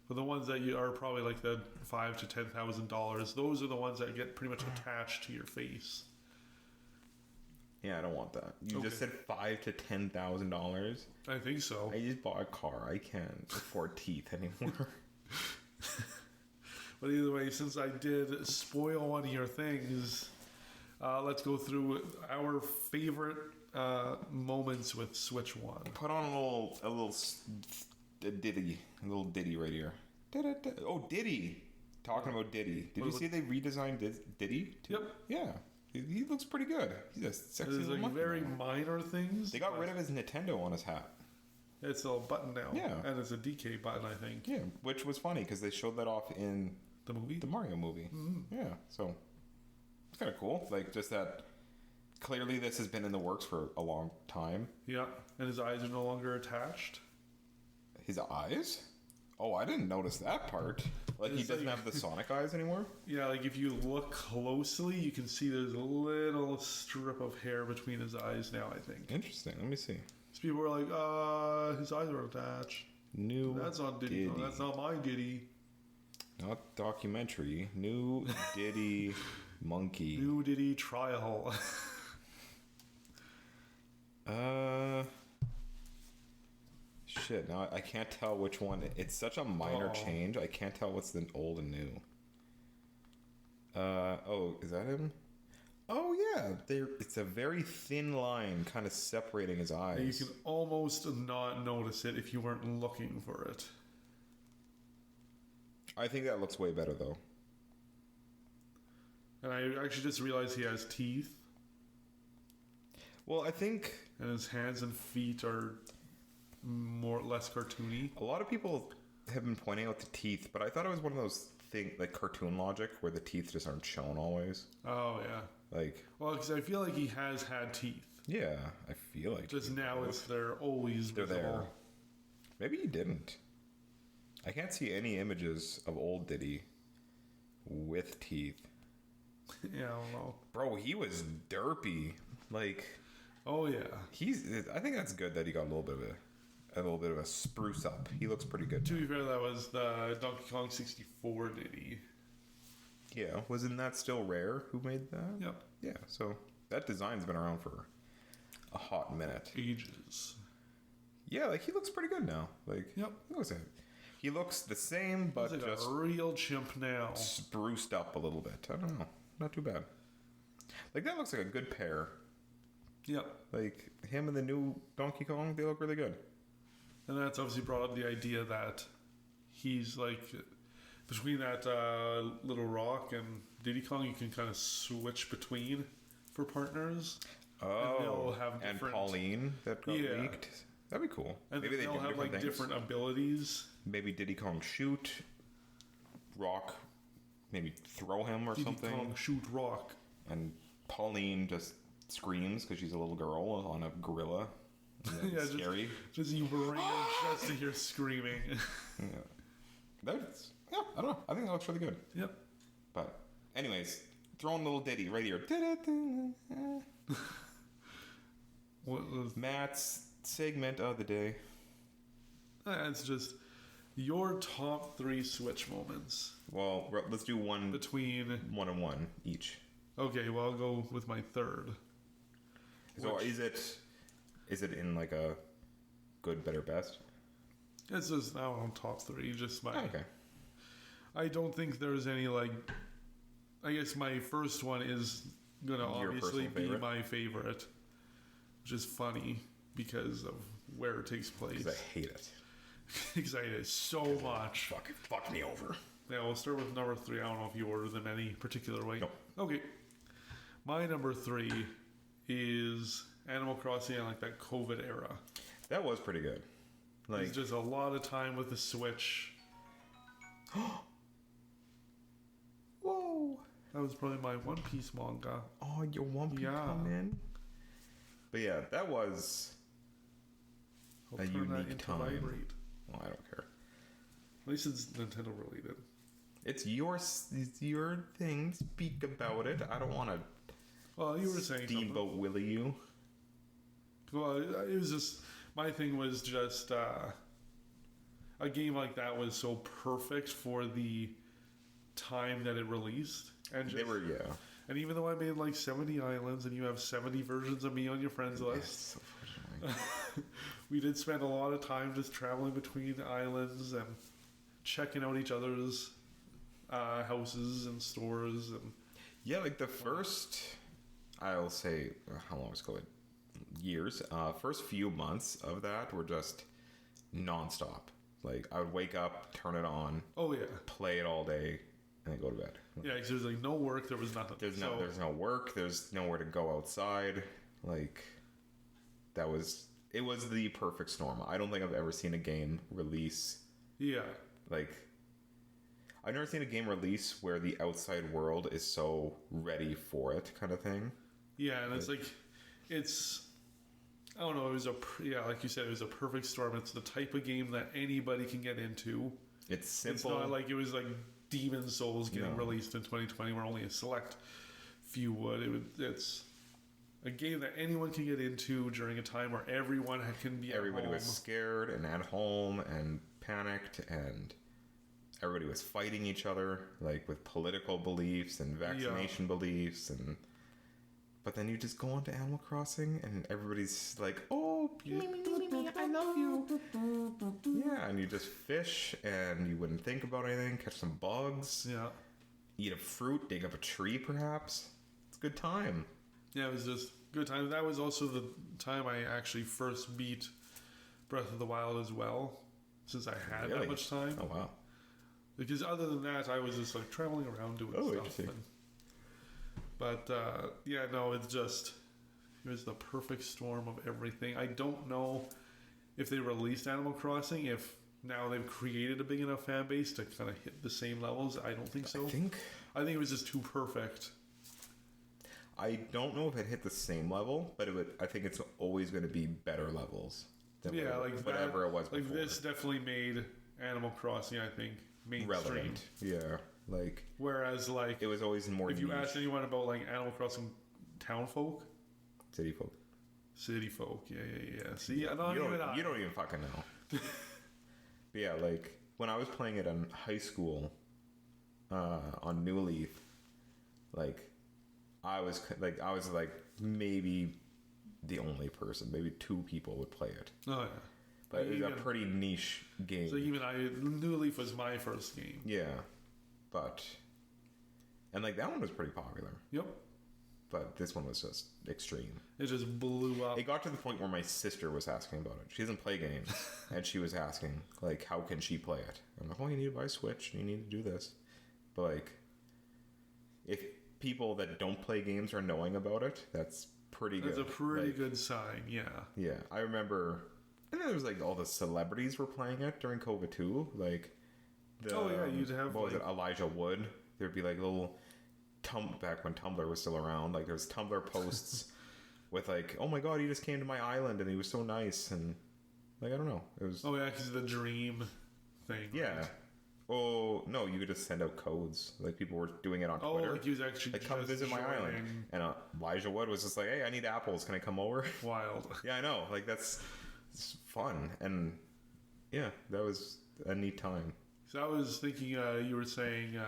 [SPEAKER 1] But the ones that are probably like the $5,000 to $10,000, those are the ones that get pretty much attached to your face.
[SPEAKER 2] Yeah, I don't want that. You just said $5,000 to $10,000.
[SPEAKER 1] I think so.
[SPEAKER 2] I just bought a car. I can't afford teeth anymore.
[SPEAKER 1] But either way, since I did spoil one of your things, let's go through our favorite moments with Switch 1.
[SPEAKER 2] Put on a little ditty right here. Oh, Diddy. Talking about Diddy. Did you see they redesigned Diddy?
[SPEAKER 1] Yep.
[SPEAKER 2] Yeah. He looks pretty good. He's a sexy
[SPEAKER 1] There's
[SPEAKER 2] little
[SPEAKER 1] like
[SPEAKER 2] monkey
[SPEAKER 1] very
[SPEAKER 2] now.
[SPEAKER 1] minor things.
[SPEAKER 2] They got rid of his Nintendo on his hat.
[SPEAKER 1] It's a button now.
[SPEAKER 2] Yeah.
[SPEAKER 1] And it's a DK button, I think.
[SPEAKER 2] Yeah, which was funny because they showed that off in
[SPEAKER 1] The movie?
[SPEAKER 2] the Mario movie.
[SPEAKER 1] Mm-hmm.
[SPEAKER 2] Yeah, so it's kind of cool. Like, just that clearly this has been in the works for a long time.
[SPEAKER 1] Yeah. And his eyes are no longer attached.
[SPEAKER 2] His eyes? Oh, I didn't notice that part. Like, he
[SPEAKER 1] It's
[SPEAKER 2] doesn't
[SPEAKER 1] like-
[SPEAKER 2] have the Sonic eyes anymore?
[SPEAKER 1] Yeah, like if you look closely, you can see there's a little strip of hair between his eyes now, I think.
[SPEAKER 2] Interesting. Let me see.
[SPEAKER 1] So people were like, his eyes are attached.
[SPEAKER 2] New
[SPEAKER 1] That's not Diddy. No, that's not my Diddy.
[SPEAKER 2] Not documentary. New Diddy monkey.
[SPEAKER 1] New Diddy trial.
[SPEAKER 2] Shit, now I can't tell which one. It's such a minor change. I can't tell what's the old and new. Oh, is that him? Oh, yeah. It's a very thin line kind of separating his eyes.
[SPEAKER 1] And you can almost not notice it if you weren't looking for it.
[SPEAKER 2] I think that looks way better, though.
[SPEAKER 1] And I actually just realized he has teeth.
[SPEAKER 2] Well, I think
[SPEAKER 1] And his hands and feet are less cartoony.
[SPEAKER 2] a lot of people have been pointing out the teeth, but I thought it was one of those things, like cartoon logic, where the teeth just aren't shown always.
[SPEAKER 1] Oh, yeah.
[SPEAKER 2] Like,
[SPEAKER 1] Well, because I feel like he has had teeth.
[SPEAKER 2] yeah, I feel like
[SPEAKER 1] Just
[SPEAKER 2] he
[SPEAKER 1] now
[SPEAKER 2] does.
[SPEAKER 1] they're always
[SPEAKER 2] They're
[SPEAKER 1] visible.
[SPEAKER 2] there. Maybe he didn't. I can't see any images of old Diddy with teeth.
[SPEAKER 1] Yeah, I don't know.
[SPEAKER 2] Bro, he was derpy. Like,
[SPEAKER 1] Oh, yeah.
[SPEAKER 2] I think that's good that he got a little bit of a spruce up. He looks pretty good.
[SPEAKER 1] To be fair, that was the Donkey Kong 64 Diddy.
[SPEAKER 2] Yeah, wasn't that still Rare who made that?
[SPEAKER 1] Yep.
[SPEAKER 2] Yeah, so that design's been around for a hot minute.
[SPEAKER 1] Ages.
[SPEAKER 2] Yeah, like he looks pretty good now. Like,
[SPEAKER 1] Yep.
[SPEAKER 2] he looks the same, but
[SPEAKER 1] He's like
[SPEAKER 2] just
[SPEAKER 1] a real chimp now.
[SPEAKER 2] spruced up a little bit. I don't know. Not too bad. Like, that looks like a good pair.
[SPEAKER 1] Yep.
[SPEAKER 2] Like, him and the new Donkey Kong, they look really good.
[SPEAKER 1] And that's obviously brought up the idea that he's like between that Little Rock and Diddy Kong, you can kind of switch between for partners.
[SPEAKER 2] Oh,
[SPEAKER 1] And they'll have
[SPEAKER 2] and
[SPEAKER 1] different-
[SPEAKER 2] Pauline that got
[SPEAKER 1] Yeah.
[SPEAKER 2] leaked. That'd be cool.
[SPEAKER 1] And
[SPEAKER 2] Maybe they
[SPEAKER 1] they'll
[SPEAKER 2] do
[SPEAKER 1] have like
[SPEAKER 2] things.
[SPEAKER 1] different abilities.
[SPEAKER 2] Maybe Diddy Kong shoot, Rock, maybe throw him or
[SPEAKER 1] Diddy
[SPEAKER 2] something,
[SPEAKER 1] Kong shoot rock.
[SPEAKER 2] and Pauline just screams because she's a little girl on a gorilla. And
[SPEAKER 1] Yeah,
[SPEAKER 2] that's scary.
[SPEAKER 1] Just you bring just to hear screaming.
[SPEAKER 2] Yeah. That's Yeah, I don't know. I think that looks really good.
[SPEAKER 1] Yep.
[SPEAKER 2] But, anyways, throwing a little ditty right here.
[SPEAKER 1] What was
[SPEAKER 2] Matt's segment of the day.
[SPEAKER 1] It's just your top 3 Switch moments
[SPEAKER 2] Well, let's do one
[SPEAKER 1] between.
[SPEAKER 2] and one each.
[SPEAKER 1] Okay, well I'll go with my third.
[SPEAKER 2] So is it in like a good, better, best?
[SPEAKER 1] It's just now on top 3. Just my.
[SPEAKER 2] Okay.
[SPEAKER 1] I don't think there's any like. I guess my first one is gonna
[SPEAKER 2] Your
[SPEAKER 1] obviously
[SPEAKER 2] personal
[SPEAKER 1] be
[SPEAKER 2] favorite?
[SPEAKER 1] my favorite, which is funny because of where it takes place.
[SPEAKER 2] Because I hate it.
[SPEAKER 1] Excited so much.
[SPEAKER 2] Fuck me over.
[SPEAKER 1] Yeah, we'll start with number 3. I don't know if you order them any particular way.
[SPEAKER 2] No.
[SPEAKER 1] Okay. My number 3 is Animal Crossing in like that COVID era.
[SPEAKER 2] That was pretty good. Like,
[SPEAKER 1] It's just a lot of time with the Switch.
[SPEAKER 2] whoa.
[SPEAKER 1] That was probably my One Piece manga.
[SPEAKER 2] Oh, your One Piece
[SPEAKER 1] Yeah.
[SPEAKER 2] coming. But yeah, that was
[SPEAKER 1] I'll
[SPEAKER 2] a
[SPEAKER 1] turn that
[SPEAKER 2] unique
[SPEAKER 1] into
[SPEAKER 2] time.
[SPEAKER 1] vibrate.
[SPEAKER 2] Well, I don't care.
[SPEAKER 1] At least it's Nintendo related.
[SPEAKER 2] It's your thing. Speak about it. I don't want to
[SPEAKER 1] Well, you were saying something.
[SPEAKER 2] Steamboat Willie you.
[SPEAKER 1] Well, it was just my thing was just a game like that was so perfect for the time that it released, and just,
[SPEAKER 2] They were, yeah.
[SPEAKER 1] and even though I made like 70 islands and you have 70 versions of me on your friends list,
[SPEAKER 2] It's so frustrating.
[SPEAKER 1] we did spend a lot of time just traveling between islands and checking out each other's houses and stores and
[SPEAKER 2] Yeah, like the first, I'll say, how long was it? Years. First few months of that were just nonstop. Like, I would wake up, turn it on,
[SPEAKER 1] oh yeah,
[SPEAKER 2] play it all day, and then go to bed.
[SPEAKER 1] yeah, because there's like no work, there was nothing.
[SPEAKER 2] There's no work. There's nowhere to go outside. Like, it was the perfect storm. I don't think I've ever seen a game release
[SPEAKER 1] Yeah,
[SPEAKER 2] like. I've never seen a game release where the outside world is so ready for it, kind of thing.
[SPEAKER 1] yeah, and it's like I don't know. It was like you said, it was a perfect storm. It's the type of game that anybody can get into.
[SPEAKER 2] It's simple.
[SPEAKER 1] It's not like it was like Demon Souls getting
[SPEAKER 2] No.
[SPEAKER 1] released in 2020, where only a select few would. It's a game that anyone can get into during a time where everyone can be.
[SPEAKER 2] Everybody
[SPEAKER 1] at
[SPEAKER 2] was
[SPEAKER 1] home.
[SPEAKER 2] scared and at home and panicked, and everybody was fighting each other, like with political beliefs and vaccination beliefs, and. But then you just go on to Animal Crossing and everybody's like, oh, I love you. Yeah, and you just fish and you wouldn't think about anything, catch some bugs,
[SPEAKER 1] Yeah,
[SPEAKER 2] eat a fruit, dig up a tree perhaps. It's a good time.
[SPEAKER 1] yeah, it was just good time. That was also the time I actually first beat Breath of the Wild as well, since I had
[SPEAKER 2] Really?
[SPEAKER 1] that much time.
[SPEAKER 2] Oh, wow.
[SPEAKER 1] Because other than that, I was just like traveling around doing stuff.
[SPEAKER 2] Interesting.
[SPEAKER 1] But yeah, no, it was the perfect storm of everything. I don't know if they released Animal Crossing, if now they've created a big enough fan base to kind of hit the same levels. I don't think so. I think it was just too perfect.
[SPEAKER 2] I don't know if it hit the same level, but I think it's always going to be better levels than
[SPEAKER 1] Yeah, like
[SPEAKER 2] whatever it was before.
[SPEAKER 1] Like this definitely made Animal Crossing, I think, mainstream.
[SPEAKER 2] Relevant. Yeah, like
[SPEAKER 1] Whereas, like,
[SPEAKER 2] it was always more
[SPEAKER 1] if you
[SPEAKER 2] niche.
[SPEAKER 1] ask anyone about like Animal Crossing town folk,
[SPEAKER 2] City folk.
[SPEAKER 1] city folk, yeah. See,
[SPEAKER 2] You don't even fucking know. But yeah, like when I was playing it in high school, on New Leaf, like I was like maybe the only person, maybe 2 people would play it.
[SPEAKER 1] Oh yeah.
[SPEAKER 2] But it was a
[SPEAKER 1] Even-
[SPEAKER 2] pretty niche game.
[SPEAKER 1] So even New Leaf was my first game.
[SPEAKER 2] Yeah, but and like that one was pretty popular,
[SPEAKER 1] Yep.
[SPEAKER 2] but this one was just extreme.
[SPEAKER 1] It just blew up.
[SPEAKER 2] It got to the point where my sister was asking about it. She doesn't play games, and she was asking like, how can she play it? I'm like, well, you need to buy a Switch, and you need to do this. But like, if people that don't play games are knowing about it, that's pretty good.
[SPEAKER 1] That's a pretty
[SPEAKER 2] Like,
[SPEAKER 1] good sign, yeah.
[SPEAKER 2] Yeah, I remember. And then there was like all the celebrities were playing it during COVID too. Like,
[SPEAKER 1] you'd have
[SPEAKER 2] what was
[SPEAKER 1] like,
[SPEAKER 2] it? Elijah Wood. There'd be like little back when Tumblr was still around. Like there was Tumblr posts with like, oh my god, he just came to my island and he was so nice, and like I don't know, it was
[SPEAKER 1] oh yeah, because the dream thing.
[SPEAKER 2] yeah.
[SPEAKER 1] Right?
[SPEAKER 2] Oh no, you could just send out codes. Like people were doing it on
[SPEAKER 1] Oh,
[SPEAKER 2] Twitter.
[SPEAKER 1] like he was actually
[SPEAKER 2] Like, come
[SPEAKER 1] just
[SPEAKER 2] visit my
[SPEAKER 1] joining.
[SPEAKER 2] island. And Elijah Wood was just like, hey, I need apples. Can I come over?
[SPEAKER 1] Wild.
[SPEAKER 2] Yeah, I know. Like it's fun, and yeah, that was a neat time.
[SPEAKER 1] So I was thinking, you were saying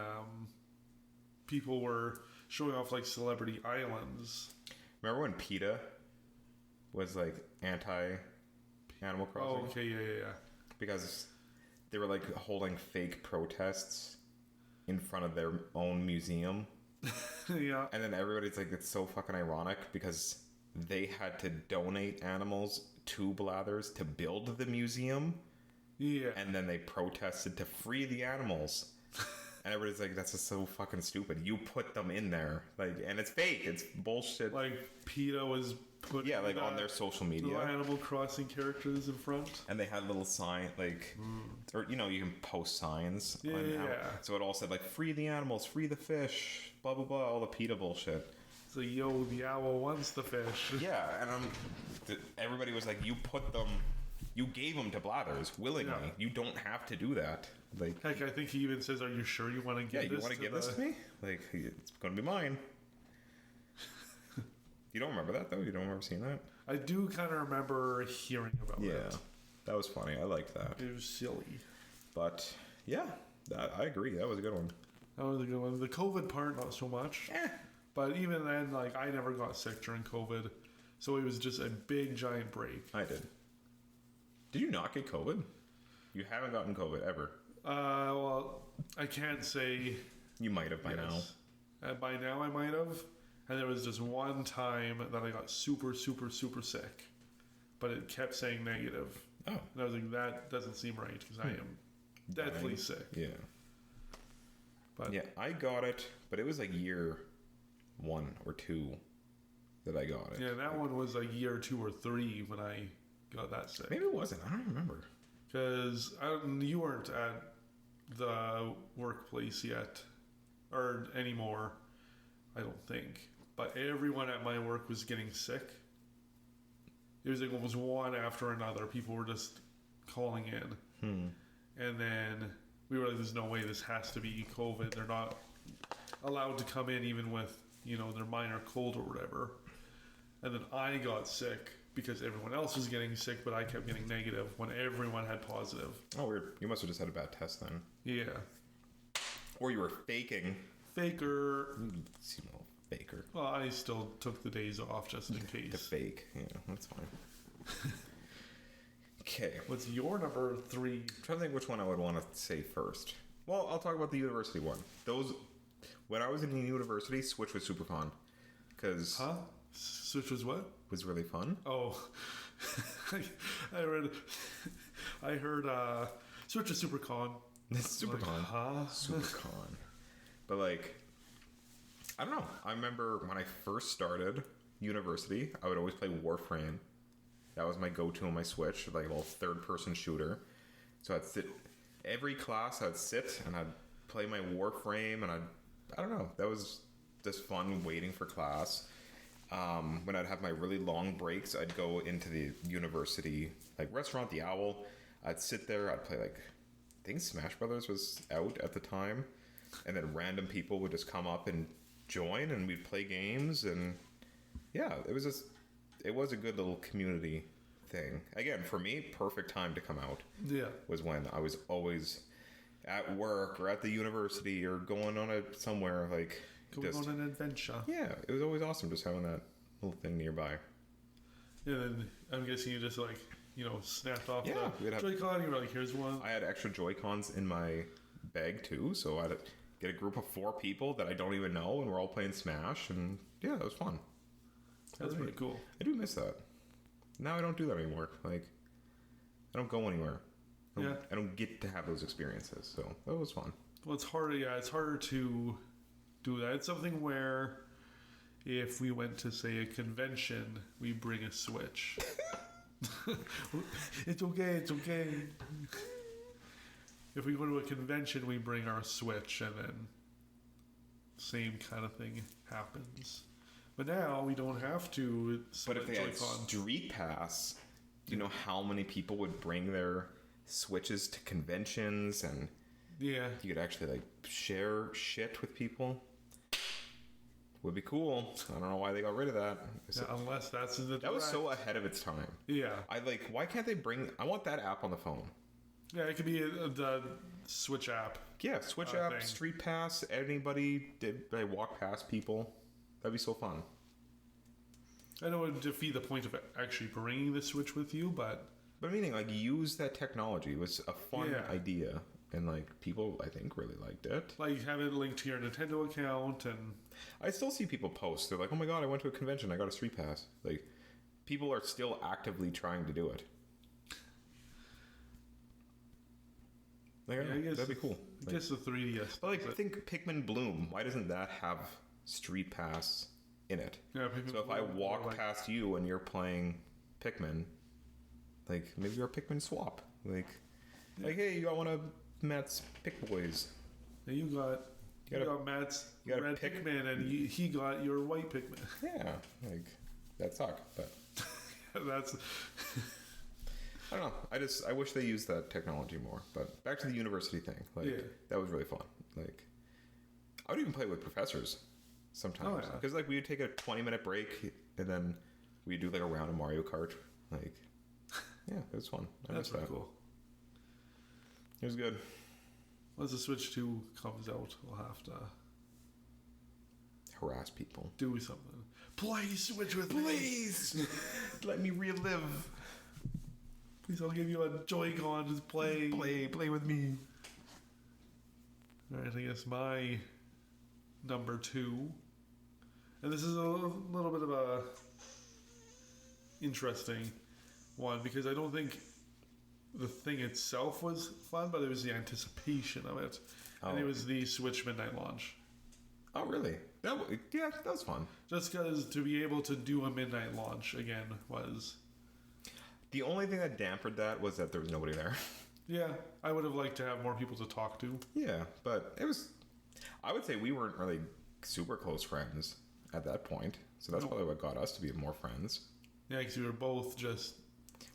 [SPEAKER 1] people were showing off like celebrity islands.
[SPEAKER 2] Remember when PETA was like anti Animal Crossing?
[SPEAKER 1] Oh, okay, yeah.
[SPEAKER 2] Because they were like holding fake protests in front of their own museum.
[SPEAKER 1] Yeah.
[SPEAKER 2] And then everybody's like, it's so fucking ironic because they had to donate animals to Blathers to build the museum.
[SPEAKER 1] Yeah.
[SPEAKER 2] And then they protested to free the animals. And everybody's like, that's just so fucking stupid. You put them in there. Like, and it's fake. It's bullshit.
[SPEAKER 1] Like PETA was putting
[SPEAKER 2] Yeah, like on their social media.
[SPEAKER 1] the Animal Crossing characters in front.
[SPEAKER 2] And they had little sign, like, or you know, you can post signs.
[SPEAKER 1] Yeah.
[SPEAKER 2] So it all said like, free the animals, free the fish, blah blah blah, all the PETA bullshit.
[SPEAKER 1] So yo, the owl wants the fish.
[SPEAKER 2] Yeah, and everybody was like, you put them, you gave them to Blathers willingly.
[SPEAKER 1] Yeah.
[SPEAKER 2] You don't have to do that. Like,
[SPEAKER 1] Heck, I think he even says, "Are you sure you want to give
[SPEAKER 2] yeah,
[SPEAKER 1] this?
[SPEAKER 2] you want to give this to me? Like, it's gonna be mine. You don't remember that though? You don't remember seeing that?
[SPEAKER 1] I do kind of remember hearing about
[SPEAKER 2] Yeah,
[SPEAKER 1] it.
[SPEAKER 2] that was funny. I liked that.
[SPEAKER 1] It was silly.
[SPEAKER 2] But yeah, I agree. That was a good one.
[SPEAKER 1] That was a good one. The COVID part, not so much.
[SPEAKER 2] Eh.
[SPEAKER 1] But even then, like, I never got sick during COVID. So it was just a big, giant break.
[SPEAKER 2] I did. Did you not get COVID? You haven't gotten COVID ever.
[SPEAKER 1] Well, I can't say
[SPEAKER 2] You might have by now.
[SPEAKER 1] yes. By now I might have. And there was just one time that I got super, super, super sick. But it kept saying negative.
[SPEAKER 2] Oh.
[SPEAKER 1] And I was like, that doesn't seem right because I am deathly
[SPEAKER 2] Dying.
[SPEAKER 1] sick.
[SPEAKER 2] Yeah.
[SPEAKER 1] But
[SPEAKER 2] Yeah, I got it, but it was like year 1 or 2 that I got it.
[SPEAKER 1] yeah, that one was like year 2 or 3 when I got that sick.
[SPEAKER 2] Maybe it wasn't. I don't remember.
[SPEAKER 1] Because you weren't at the workplace yet, or anymore, I don't think. But everyone at my work was getting sick. It was like almost one after another. People were just calling in. And then we were like, there's no way this has to be COVID. They're not allowed to come in even with, their minor cold or whatever. And then I got sick because everyone else was getting sick, but I kept getting negative when everyone had positive.
[SPEAKER 2] Oh, weird. You must have just had a bad test then.
[SPEAKER 1] Yeah.
[SPEAKER 2] Or you were faking.
[SPEAKER 1] Faker.
[SPEAKER 2] You seem a little faker.
[SPEAKER 1] Well, I still took the days off just in
[SPEAKER 2] To
[SPEAKER 1] case.
[SPEAKER 2] fake. Yeah, that's fine. Okay.
[SPEAKER 1] What's your number 3?
[SPEAKER 2] I'm trying to think which one I would want to say first. Well, I'll talk about the university one. When I was in university, Switch was super fun. Because
[SPEAKER 1] Huh? Switch was what?
[SPEAKER 2] it was really fun.
[SPEAKER 1] Oh. I heard Switch was super con.
[SPEAKER 2] Super
[SPEAKER 1] Like,
[SPEAKER 2] con.
[SPEAKER 1] huh?
[SPEAKER 2] Super con. But like, I don't know. I remember when I first started university, I would always play Warframe. That was my go-to on my Switch, like a little third-person shooter. So I'd sit every class. I'd sit and I'd play my Warframe, and I don't know. That was just fun waiting for class. When I'd have my really long breaks, I'd go into the university like restaurant, the Owl. I'd sit there. I'd play like, I think Smash Brothers was out at the time, and then random people would just come up and join, and we'd play games, and yeah, it was a good little community thing. Again, for me, perfect time to come out
[SPEAKER 1] Yeah.
[SPEAKER 2] was when I was always at work or at the university or going on somewhere like
[SPEAKER 1] Going on an adventure.
[SPEAKER 2] yeah, it was always awesome just having that little thing nearby.
[SPEAKER 1] And then I'm guessing you just like, snapped off
[SPEAKER 2] Yeah,
[SPEAKER 1] the
[SPEAKER 2] we'd have-
[SPEAKER 1] Joy-Con. You were like, here's one.
[SPEAKER 2] I had extra Joy-Cons in my bag too, so I'd get a group of 4 people that I don't even know, and we're all playing Smash, and yeah, it was fun.
[SPEAKER 1] That's pretty cool.
[SPEAKER 2] I do miss that. Now I don't do that anymore. Like, I don't go anywhere. I don't get to have those experiences, so that was fun.
[SPEAKER 1] Well, it's harder. Yeah, it's harder to do that. It's something where if we went to, say, a convention, we bring a Switch. It's okay. It's okay. If we go to a convention, we bring our Switch, and then same kind of thing happens. But now we don't have to.
[SPEAKER 2] But if they had
[SPEAKER 1] Joy-Con.
[SPEAKER 2] Street Pass, do you know how many people would bring their Switches to conventions? And
[SPEAKER 1] Yeah.
[SPEAKER 2] You could actually like share shit with people. Would be cool. I don't know why they got rid of that.
[SPEAKER 1] Yeah, unless that's in the
[SPEAKER 2] That was
[SPEAKER 1] direct.
[SPEAKER 2] so ahead of its time.
[SPEAKER 1] Yeah.
[SPEAKER 2] Why can't they bring... I want that app on the phone.
[SPEAKER 1] Yeah, it could be the Switch app.
[SPEAKER 2] Yeah, Switch app,
[SPEAKER 1] thing.
[SPEAKER 2] Street Pass, anybody did they walk past people. That'd be so fun.
[SPEAKER 1] I know it would defeat the point of actually bringing the Switch with you, but...
[SPEAKER 2] But meaning, like, use that technology. It was a fun
[SPEAKER 1] Yeah.
[SPEAKER 2] idea. And, like, people, I think, really liked it.
[SPEAKER 1] Like, have it linked to your Nintendo account, and...
[SPEAKER 2] I still see people post. They're like, oh my god, I went to a convention. I got a Street Pass. Like, people are still actively trying to do it. Like,
[SPEAKER 1] Yeah, I guess
[SPEAKER 2] that'd be cool.
[SPEAKER 1] I guess the 3DS.
[SPEAKER 2] But, like, think Pikmin Bloom. Why doesn't that have Street Pass in it?
[SPEAKER 1] Yeah,
[SPEAKER 2] So if I walk
[SPEAKER 1] like,
[SPEAKER 2] past you and you're playing Pikmin, like, maybe you're a Pikmin swap. Like, hey, you got one of Matt's Pick Boys.
[SPEAKER 1] yeah, you got Matt's
[SPEAKER 2] you gotta
[SPEAKER 1] red
[SPEAKER 2] pick-
[SPEAKER 1] Pikmin, and he got your white Pikmin.
[SPEAKER 2] Yeah, like, that suck, but...
[SPEAKER 1] That's...
[SPEAKER 2] I don't know. I wish they used that technology more. But back to the university thing. Like,
[SPEAKER 1] Yeah.
[SPEAKER 2] that was really fun. Like, I would even play with professors sometimes.
[SPEAKER 1] Oh, yeah.
[SPEAKER 2] Because, like, we would take a 20-minute break, and then we'd do, like, a round of Mario Kart. Like, yeah, it was fun. I
[SPEAKER 1] That's
[SPEAKER 2] missed
[SPEAKER 1] really
[SPEAKER 2] that.
[SPEAKER 1] cool.
[SPEAKER 2] It was good.
[SPEAKER 1] Once the Switch 2 comes out, we'll have to
[SPEAKER 2] Harass people.
[SPEAKER 1] do something. Play Switch with me!
[SPEAKER 2] Please! Let me relive.
[SPEAKER 1] Please, I'll give you a Joy-Con, just play.
[SPEAKER 2] Play with me.
[SPEAKER 1] Alright, I guess my number 2. And this is a little bit of a interesting one, because I don't think the thing itself was fun, but it was the anticipation of it. And it
[SPEAKER 2] Oh.
[SPEAKER 1] was the Switch midnight launch.
[SPEAKER 2] Oh, really? Yeah, that was fun.
[SPEAKER 1] Just because to be able to do a midnight launch again was...
[SPEAKER 2] The only thing that dampened that was that there was nobody there.
[SPEAKER 1] Yeah, I would have liked to have more people to talk to.
[SPEAKER 2] Yeah, but it was... I would say we weren't really super close friends at that point. So that's probably what got us to be more friends.
[SPEAKER 1] Yeah, because we were both just...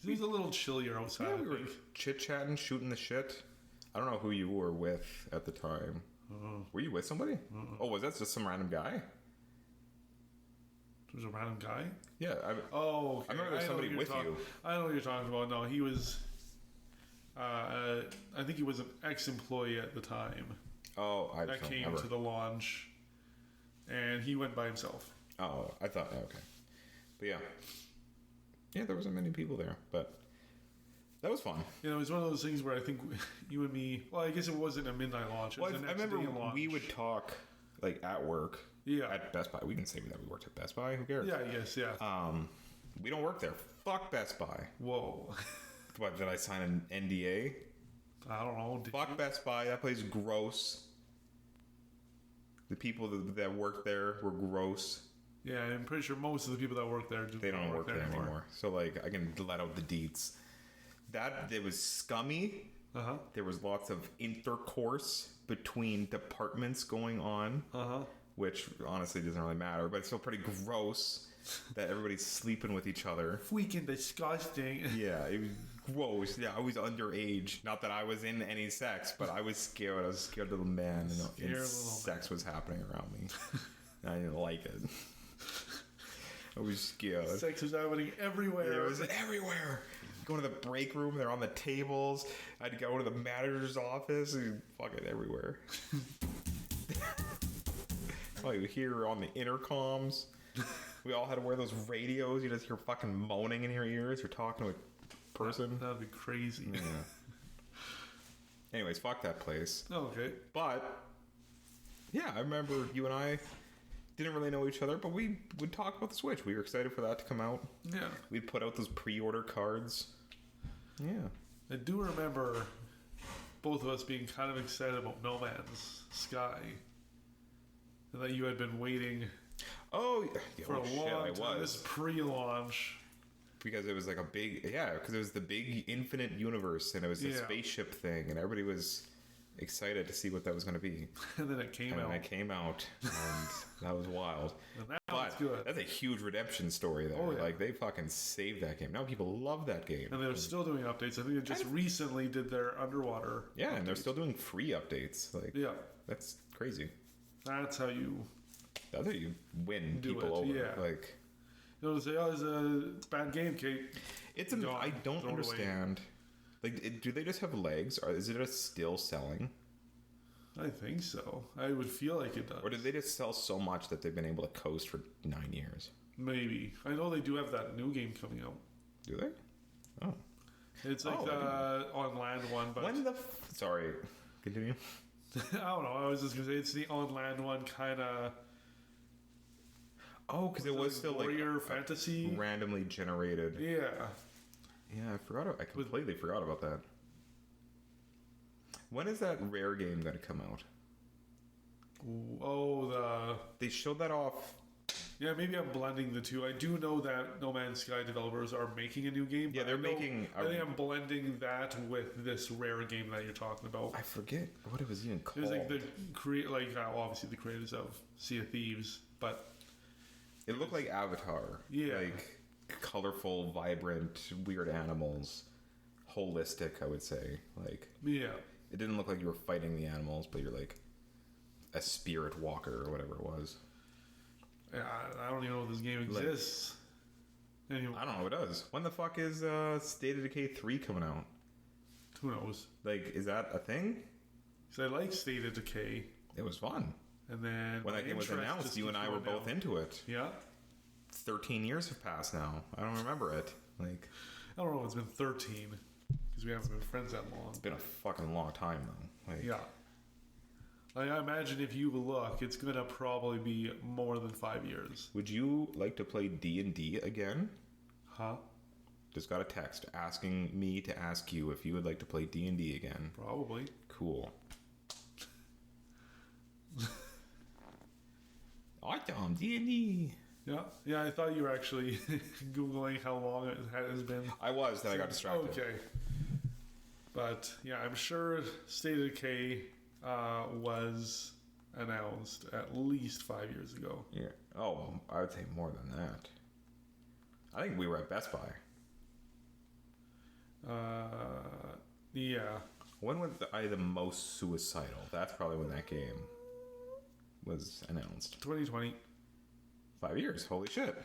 [SPEAKER 1] It was a little chillier outside,
[SPEAKER 2] Yeah,
[SPEAKER 1] I
[SPEAKER 2] we were
[SPEAKER 1] think.
[SPEAKER 2] chit-chatting, shooting the shit. I don't know who you were with at the time. Were you with somebody? Oh, was that just some random guy?
[SPEAKER 1] It was a random guy?
[SPEAKER 2] Yeah,
[SPEAKER 1] Oh, okay.
[SPEAKER 2] I remember there was
[SPEAKER 1] know
[SPEAKER 2] somebody
[SPEAKER 1] what you're
[SPEAKER 2] with you.
[SPEAKER 1] I know what you're talking about. No, he was... I think he was an ex-employee at the time
[SPEAKER 2] Oh, I
[SPEAKER 1] that
[SPEAKER 2] just don't
[SPEAKER 1] came
[SPEAKER 2] remember.
[SPEAKER 1] to the launch, and he went by himself.
[SPEAKER 2] Oh, I thought, okay. But yeah. Yeah, there wasn't many people there, but that was fun.
[SPEAKER 1] You know, it was one of those things where I think you and me... Well, I guess it wasn't a midnight launch. It
[SPEAKER 2] Well,
[SPEAKER 1] was the
[SPEAKER 2] I
[SPEAKER 1] next
[SPEAKER 2] remember
[SPEAKER 1] day launch.
[SPEAKER 2] we would talk, like, at work.
[SPEAKER 1] Yeah.
[SPEAKER 2] At Best Buy. We can say that we worked at Best Buy. Who cares?
[SPEAKER 1] Yeah, I guess, yeah.
[SPEAKER 2] We don't work there. Fuck Best Buy.
[SPEAKER 1] Whoa.
[SPEAKER 2] What, did I sign an NDA?
[SPEAKER 1] I don't know.
[SPEAKER 2] Fuck Best Buy. That place is gross. The people that work there were gross.
[SPEAKER 1] Yeah, I'm pretty sure most of the people that work there
[SPEAKER 2] They don't work there anymore. So, like, I can let out the deets. It was scummy.
[SPEAKER 1] Uh-huh.
[SPEAKER 2] There was lots of intercourse between departments going on.
[SPEAKER 1] Uh-huh.
[SPEAKER 2] Which honestly doesn't really matter, but it's still pretty gross that everybody's sleeping with each other.
[SPEAKER 1] Freaking disgusting.
[SPEAKER 2] Yeah, it was gross. Yeah, I was underage. Not that I was in any sex, but I was scared. I was a scared little man, and sex was happening around me. And I didn't like it. I was scared.
[SPEAKER 1] Sex was happening everywhere.
[SPEAKER 2] It was everywhere. Go to the break room, they're on the tables. I'd go to the manager's office, and fucking everywhere. Oh, you hear on the intercoms. We all had to wear those radios. You just hear fucking moaning in your ears. You're talking to a person.
[SPEAKER 1] That'd be crazy.
[SPEAKER 2] Yeah. Anyways, fuck that place.
[SPEAKER 1] Okay.
[SPEAKER 2] But, yeah, I remember you and I didn't really know each other, but we would talk about the Switch. We were excited for that to come out.
[SPEAKER 1] Yeah.
[SPEAKER 2] We'd put out those pre-order cards. Yeah.
[SPEAKER 1] I do remember both of us being kind of excited about No Man's Sky. And that you had been waiting
[SPEAKER 2] Oh, yeah.
[SPEAKER 1] for a long time. This pre-launch.
[SPEAKER 2] Because it was like a big, because it was the big infinite universe, and it was the
[SPEAKER 1] Yeah.
[SPEAKER 2] spaceship thing, and everybody was excited to see what that was going to be.
[SPEAKER 1] And then it came
[SPEAKER 2] And
[SPEAKER 1] out.
[SPEAKER 2] then it came out, and that was wild.
[SPEAKER 1] And that was
[SPEAKER 2] But
[SPEAKER 1] good.
[SPEAKER 2] that's a huge redemption story there.
[SPEAKER 1] Oh, yeah.
[SPEAKER 2] Like, they fucking saved that game. Now people love that game.
[SPEAKER 1] And they're still doing updates. I think they just recently did their underwater.
[SPEAKER 2] Yeah, and they're
[SPEAKER 1] updates.
[SPEAKER 2] still doing free updates. Like,
[SPEAKER 1] Yeah,
[SPEAKER 2] that's crazy.
[SPEAKER 1] that's how you
[SPEAKER 2] That's how you win
[SPEAKER 1] Do
[SPEAKER 2] people
[SPEAKER 1] it,
[SPEAKER 2] over.
[SPEAKER 1] yeah.
[SPEAKER 2] Like,
[SPEAKER 1] say, oh, it's a bad game, Kate.
[SPEAKER 2] it's
[SPEAKER 1] Gone.
[SPEAKER 2] I don't
[SPEAKER 1] Throw it away.
[SPEAKER 2] understand. Like, do they just have legs, or is it just still selling,
[SPEAKER 1] I think so. I would feel like it does.
[SPEAKER 2] or did they just sell so much that they've been able to coast for 9 years?
[SPEAKER 1] Maybe. I know they do have that new game coming out.
[SPEAKER 2] Do they? Oh,
[SPEAKER 1] It's like
[SPEAKER 2] Oh, I
[SPEAKER 1] the on land one, but
[SPEAKER 2] when the sorry, continue.
[SPEAKER 1] I don't know. I was just gonna say it's the on land one kind of.
[SPEAKER 2] Oh, because it was still
[SPEAKER 1] warrior
[SPEAKER 2] like
[SPEAKER 1] fantasy.
[SPEAKER 2] randomly generated.
[SPEAKER 1] Yeah,
[SPEAKER 2] Yeah, I forgot. I completely forgot about that. When is that rare game going to come out?
[SPEAKER 1] oh
[SPEAKER 2] They showed that off.
[SPEAKER 1] yeah. Maybe I'm blending the two. I do know that No Man's Sky developers are making a new game.
[SPEAKER 2] Yeah,
[SPEAKER 1] but
[SPEAKER 2] they're
[SPEAKER 1] I know-
[SPEAKER 2] making
[SPEAKER 1] I think I'm blending that with this rare game that you're talking about.
[SPEAKER 2] I forget what it was even
[SPEAKER 1] It
[SPEAKER 2] called.
[SPEAKER 1] was like obviously the creators of Sea of Thieves, but
[SPEAKER 2] It looked like Avatar.
[SPEAKER 1] Yeah.
[SPEAKER 2] Like colorful, vibrant, weird animals. Holistic, I would say. Like,
[SPEAKER 1] yeah.
[SPEAKER 2] it didn't look like you were fighting the animals, but you're like a spirit walker or whatever it was.
[SPEAKER 1] I don't even know if this game
[SPEAKER 2] Like-
[SPEAKER 1] exists. Anyway,
[SPEAKER 2] I don't know. It does. When the fuck is State of Decay 3 coming out?
[SPEAKER 1] who knows?
[SPEAKER 2] Like, is that a thing?
[SPEAKER 1] Because I like State of Decay,
[SPEAKER 2] It was fun.
[SPEAKER 1] and then
[SPEAKER 2] When
[SPEAKER 1] my
[SPEAKER 2] that game was
[SPEAKER 1] interest
[SPEAKER 2] announced,
[SPEAKER 1] just
[SPEAKER 2] you and
[SPEAKER 1] keeps
[SPEAKER 2] I were
[SPEAKER 1] going
[SPEAKER 2] both
[SPEAKER 1] down.
[SPEAKER 2] into it.
[SPEAKER 1] Yeah,
[SPEAKER 2] 13 years have passed now. I don't remember it. Like,
[SPEAKER 1] I don't know. It's been 13 because we haven't been friends that long.
[SPEAKER 2] it's been a fucking long time though. Like,
[SPEAKER 1] Yeah. Like, I imagine if you look, it's gonna probably be more than 5 years.
[SPEAKER 2] would you like to play D&D again?
[SPEAKER 1] Huh?
[SPEAKER 2] Just got a text asking me to ask you if you would like to play D&D again.
[SPEAKER 1] Probably.
[SPEAKER 2] Cool. Awesome, D&D.
[SPEAKER 1] Yeah. Yeah. I thought you were actually googling how long it has been.
[SPEAKER 2] I was, then I got distracted.
[SPEAKER 1] Okay. But yeah, I'm sure State of Decay was announced at least 5 years ago.
[SPEAKER 2] Yeah. Oh, I would say more than that. I think we were at Best Buy.
[SPEAKER 1] Yeah.
[SPEAKER 2] When was I the most suicidal? That's probably when that game was announced.
[SPEAKER 1] 2020.
[SPEAKER 2] 5 years. Holy shit.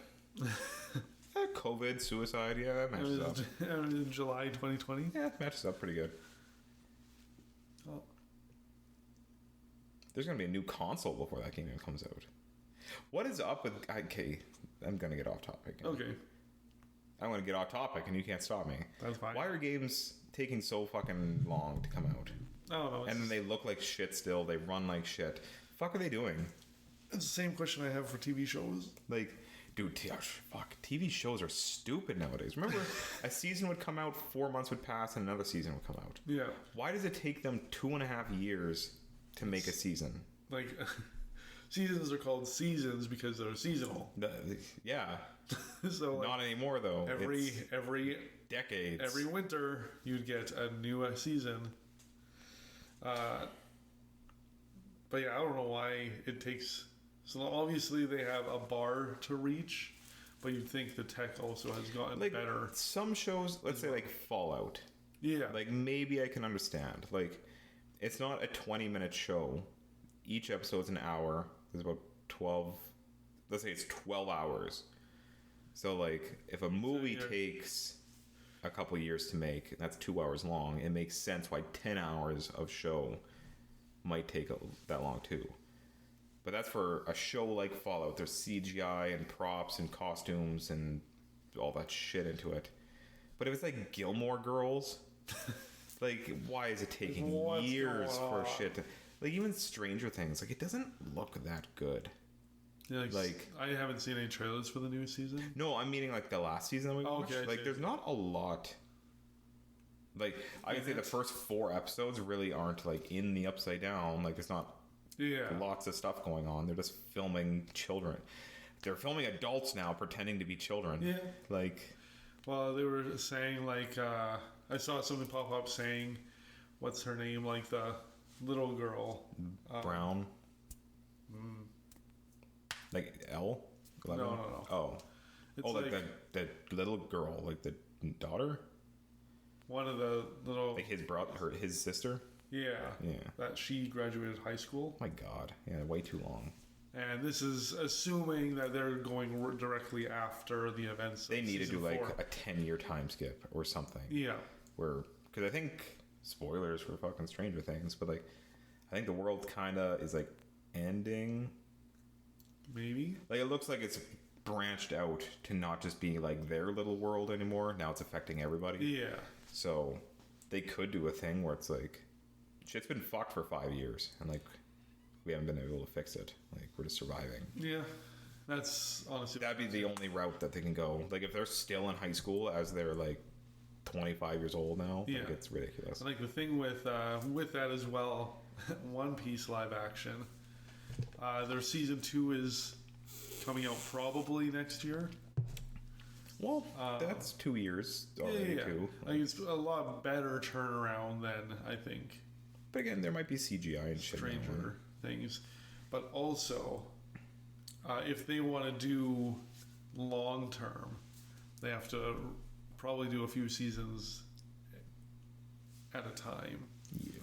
[SPEAKER 2] COVID, suicide, yeah, that
[SPEAKER 1] It
[SPEAKER 2] matches up.
[SPEAKER 1] was in July 2020.
[SPEAKER 2] Yeah, it matches up pretty good.
[SPEAKER 1] Oh.
[SPEAKER 2] There's gonna be a new console before that game even comes out. What is up with... Okay, I'm gonna get off topic.
[SPEAKER 1] Okay.
[SPEAKER 2] I'm gonna get off topic and you can't stop me.
[SPEAKER 1] That's fine.
[SPEAKER 2] Why are games taking so fucking long to come out?
[SPEAKER 1] I don't know.
[SPEAKER 2] And then they look like shit still. They run like shit. Fuck are they doing?
[SPEAKER 1] It's the same question I have for TV shows.
[SPEAKER 2] Like, dude, fuck. TV shows are stupid nowadays. Remember, a season would come out, 4 months would pass, and another season would come out.
[SPEAKER 1] Yeah.
[SPEAKER 2] Why does it take them 2.5 years to make a season?
[SPEAKER 1] Like, seasons are called seasons because they're seasonal.
[SPEAKER 2] Yeah.
[SPEAKER 1] So like,
[SPEAKER 2] Not anymore, though. It's
[SPEAKER 1] every
[SPEAKER 2] decades.
[SPEAKER 1] every winter you'd get a new season. But yeah, I don't know why it takes. So obviously they have a bar to reach, but you'd think the tech also has gotten
[SPEAKER 2] like,
[SPEAKER 1] better.
[SPEAKER 2] some shows, let's say like Fallout.
[SPEAKER 1] Yeah.
[SPEAKER 2] Like, maybe I can understand. Like, it's not a 20-minute show. Each episode's an hour. There's about 12... Let's say it's 12 hours. So, like, if a movie takes a couple years to make, and that's 2 hours long, it makes sense why 10 hours of show might take that long, too. But that's for a show like Fallout. There's CGI and props and costumes and all that shit into it. But if it's like Gilmore Girls... Like, why is it taking
[SPEAKER 1] What's
[SPEAKER 2] years
[SPEAKER 1] going
[SPEAKER 2] for
[SPEAKER 1] on?
[SPEAKER 2] shit to... Like, even Stranger Things, like, it doesn't look that good.
[SPEAKER 1] Yeah,
[SPEAKER 2] like-
[SPEAKER 1] I haven't seen any trailers for the new season.
[SPEAKER 2] No, I'm meaning, like, the last season that we watched.
[SPEAKER 1] Okay,
[SPEAKER 2] Like,
[SPEAKER 1] okay.
[SPEAKER 2] there's not a lot... Like, I can say the first 4 episodes really aren't, like, in the Upside Down. Like, there's not
[SPEAKER 1] Yeah.
[SPEAKER 2] lots of stuff going on. They're just filming children. They're filming adults now pretending to be children.
[SPEAKER 1] Yeah.
[SPEAKER 2] Like...
[SPEAKER 1] Well, they were saying like I saw something pop up saying, what's her name? Like the little girl.
[SPEAKER 2] Brown. Like L? 11?
[SPEAKER 1] No.
[SPEAKER 2] Oh.
[SPEAKER 1] It's
[SPEAKER 2] like that little girl, like the daughter?
[SPEAKER 1] One of the little...
[SPEAKER 2] Like his sister?
[SPEAKER 1] Yeah.
[SPEAKER 2] Yeah.
[SPEAKER 1] That she graduated high school.
[SPEAKER 2] My God. Yeah, way too long.
[SPEAKER 1] And this is assuming that they're going directly after the events.
[SPEAKER 2] They need to do like
[SPEAKER 1] 4.
[SPEAKER 2] a 10-year time skip or something.
[SPEAKER 1] Yeah.
[SPEAKER 2] Because I think, spoilers for fucking Stranger Things, but like, I think the world kind of is like ending.
[SPEAKER 1] Maybe.
[SPEAKER 2] Like, it looks like it's branched out to not just be like their little world anymore. Now it's affecting everybody.
[SPEAKER 1] Yeah.
[SPEAKER 2] So they could do a thing where it's like, shit's been fucked for 5 years, and like, we haven't been able to fix it. Like, we're just surviving.
[SPEAKER 1] Yeah. That's honestly...
[SPEAKER 2] That'd be the only route that they can go. Like, if they're still in high school as they're like 25 years old now, like, it's ridiculous.
[SPEAKER 1] And like the thing with that as well, One Piece live action, their season 2 is coming out probably next year.
[SPEAKER 2] Well, that's 2 years already too.
[SPEAKER 1] Like, it's a lot better turnaround than I think.
[SPEAKER 2] But again, there might be CGI and shit.
[SPEAKER 1] Stranger things, but also if they want to do long term, they have to probably do a few seasons at a time.
[SPEAKER 2] Yeah.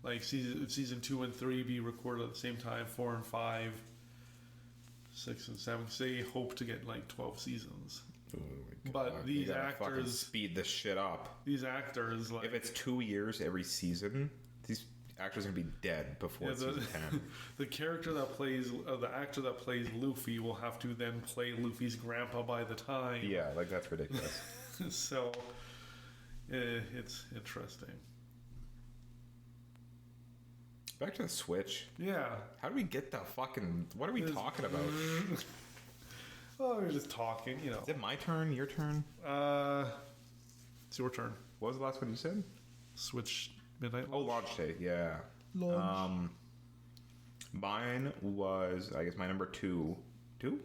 [SPEAKER 1] Like season 2 and 3 be recorded at the same time, 4 and 5, 6 and 7. Because they hope to get like 12 seasons.
[SPEAKER 2] Oh,
[SPEAKER 1] but these actors
[SPEAKER 2] speed this shit up.
[SPEAKER 1] These actors, like,
[SPEAKER 2] if it's 2 years every season, these actors are gonna be dead before season 10.
[SPEAKER 1] The character that plays the actor that plays Luffy will have to then play Luffy's grandpa by the time.
[SPEAKER 2] Yeah, like, that's ridiculous.
[SPEAKER 1] So it's interesting.
[SPEAKER 2] Back to the Switch.
[SPEAKER 1] Yeah.
[SPEAKER 2] How do we get that fucking... What are we talking about?
[SPEAKER 1] Oh, we're just talking, you know.
[SPEAKER 2] Is it my turn? Your turn?
[SPEAKER 1] It's your turn.
[SPEAKER 2] What was the last one you said?
[SPEAKER 1] Switch Midnight
[SPEAKER 2] Oh,
[SPEAKER 1] Launch.
[SPEAKER 2] launch date, yeah.
[SPEAKER 1] Launch.
[SPEAKER 2] Mine was, I guess, my number 2. 2?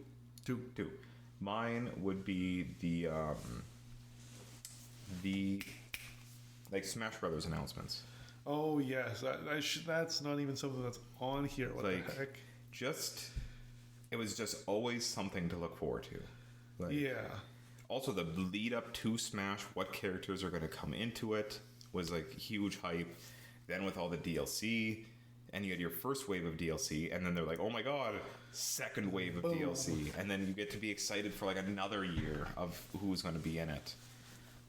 [SPEAKER 2] 2. Mine would be the like Smash Brothers announcements.
[SPEAKER 1] Oh yes, that's not even something that's on here. What
[SPEAKER 2] like,
[SPEAKER 1] the heck?
[SPEAKER 2] It was just always something to look forward to. Like,
[SPEAKER 1] yeah.
[SPEAKER 2] Also, the lead up to Smash, what characters are going to come into it, was like huge hype. Then with all the DLC, and you had your first wave of DLC, and then they're like, oh my god, second wave of DLC, and then you get to be excited for like another year of who's going to be in it.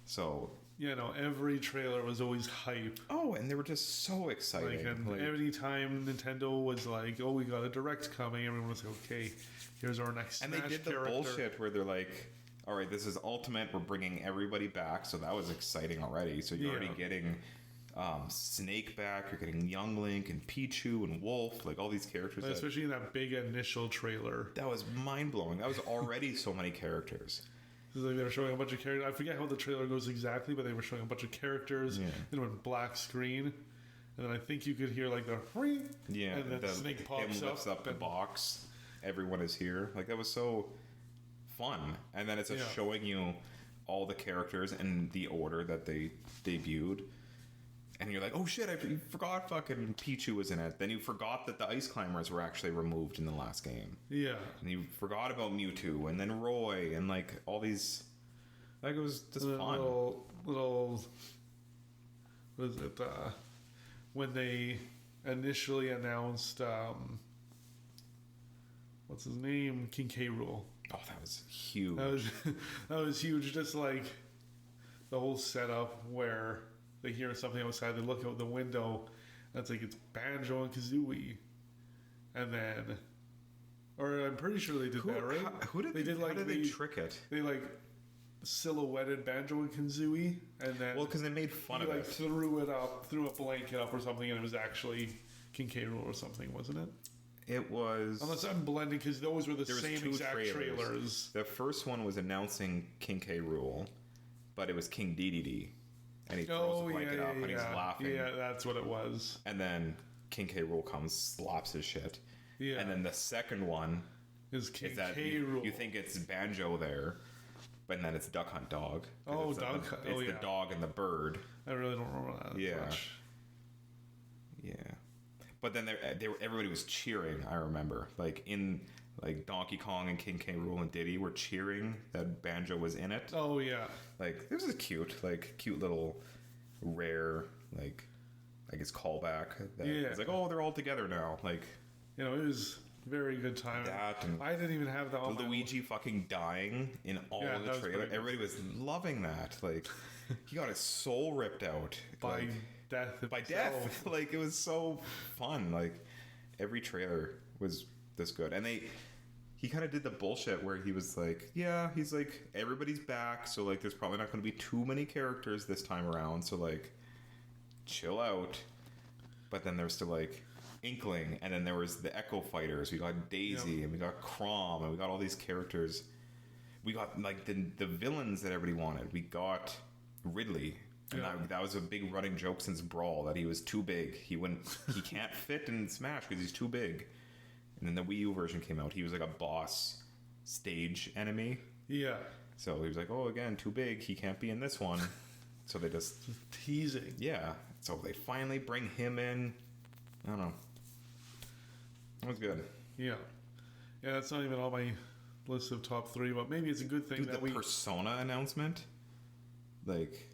[SPEAKER 2] So,
[SPEAKER 1] you know, every trailer was always hype.
[SPEAKER 2] Oh, and they were just so exciting.
[SPEAKER 1] Like, every time Nintendo was like, oh, we got a Direct coming, everyone was like, okay, here's our next Smash
[SPEAKER 2] And they did
[SPEAKER 1] character.
[SPEAKER 2] the bullshit where they're like, all right, this is Ultimate, we're bringing everybody back, so that was exciting already. So you're already getting Snake back, you're getting Young Link and Pichu and Wolf, like all these characters.
[SPEAKER 1] Especially in that big initial trailer.
[SPEAKER 2] That was mind-blowing. That was already so many characters.
[SPEAKER 1] Like they were showing a bunch of characters. I forget how the trailer goes exactly, but they were showing a bunch of characters. Then went black screen, and then I think you could hear like the ring.
[SPEAKER 2] Yeah,
[SPEAKER 1] and then the Snake pops
[SPEAKER 2] lifts up the box. Everyone is here. Like, that was so fun. And then it's just showing you all the characters in the order that they debuted. And you're like, oh shit, I forgot fucking Pichu was in it. Then you forgot that the Ice Climbers were actually removed in the last game. Yeah. And you forgot about Mewtwo, and then Roy, and like all these. Like, it was just fun.
[SPEAKER 1] Little. What is it? When they initially announced. What's his name? King K. Rool.
[SPEAKER 2] Oh, that was huge.
[SPEAKER 1] That was huge. Just like the whole setup where they hear something outside, they look out the window, and it's like it's Banjo and Kazooie, and then, or I'm pretty sure they did that, right?
[SPEAKER 2] Who did they trick it?
[SPEAKER 1] They like silhouetted Banjo and Kazooie, and then
[SPEAKER 2] because they made fun of it.
[SPEAKER 1] Threw a blanket up or something, and it was actually King K. Rool or something, wasn't it?
[SPEAKER 2] It was.
[SPEAKER 1] Unless I'm blending, because those were the same exact trailers.
[SPEAKER 2] The first one was announcing King K. Rool, but it was King Dedede. And he throws a blanket up and he's laughing.
[SPEAKER 1] Yeah, that's what it was.
[SPEAKER 2] And then King K. Rool comes, slaps his shit. Yeah. And then the second one
[SPEAKER 1] is King K. Rool.
[SPEAKER 2] You think it's Banjo there, but then it's Duck Hunt Dog.
[SPEAKER 1] Oh, Duck Hunt.
[SPEAKER 2] It's the dog and the bird.
[SPEAKER 1] I really don't remember that much.
[SPEAKER 2] Yeah. But then everybody was cheering. I remember, like in like Donkey Kong and King K. Rool and Diddy were cheering that Banjo was in it.
[SPEAKER 1] Oh yeah.
[SPEAKER 2] Like this is cute little rare like I guess callback. It's like, oh, they're all together now. Like,
[SPEAKER 1] you know, it was very good time.
[SPEAKER 2] That and
[SPEAKER 1] I didn't even have that.
[SPEAKER 2] Luigi fucking dying in all of the trailer. Everybody was loving that. Like, he got his soul ripped out
[SPEAKER 1] by death.
[SPEAKER 2] By death. Like, it was so fun. Like, every trailer was this good, and he kind of did the bullshit where he was like, yeah, he's like, everybody's back, so like, there's probably not going to be too many characters this time around. So like, chill out. But then there's still like Inkling, and then there was the Echo Fighters. We got Daisy, and we got Chrom, and we got all these characters. We got like the villains that everybody wanted. We got Ridley, and that was a big running joke since Brawl, that he was too big. He can't fit in Smash because he's too big. And then the Wii U version came out. He was like a boss stage enemy.
[SPEAKER 1] Yeah.
[SPEAKER 2] So he was like, oh, again, too big. He can't be in this one. So they just
[SPEAKER 1] teasing.
[SPEAKER 2] Yeah. So they finally bring him in. I don't know. That was good.
[SPEAKER 1] Yeah. Yeah, that's not even on my list of top 3, but maybe it's a good thing that
[SPEAKER 2] the Persona announcement, like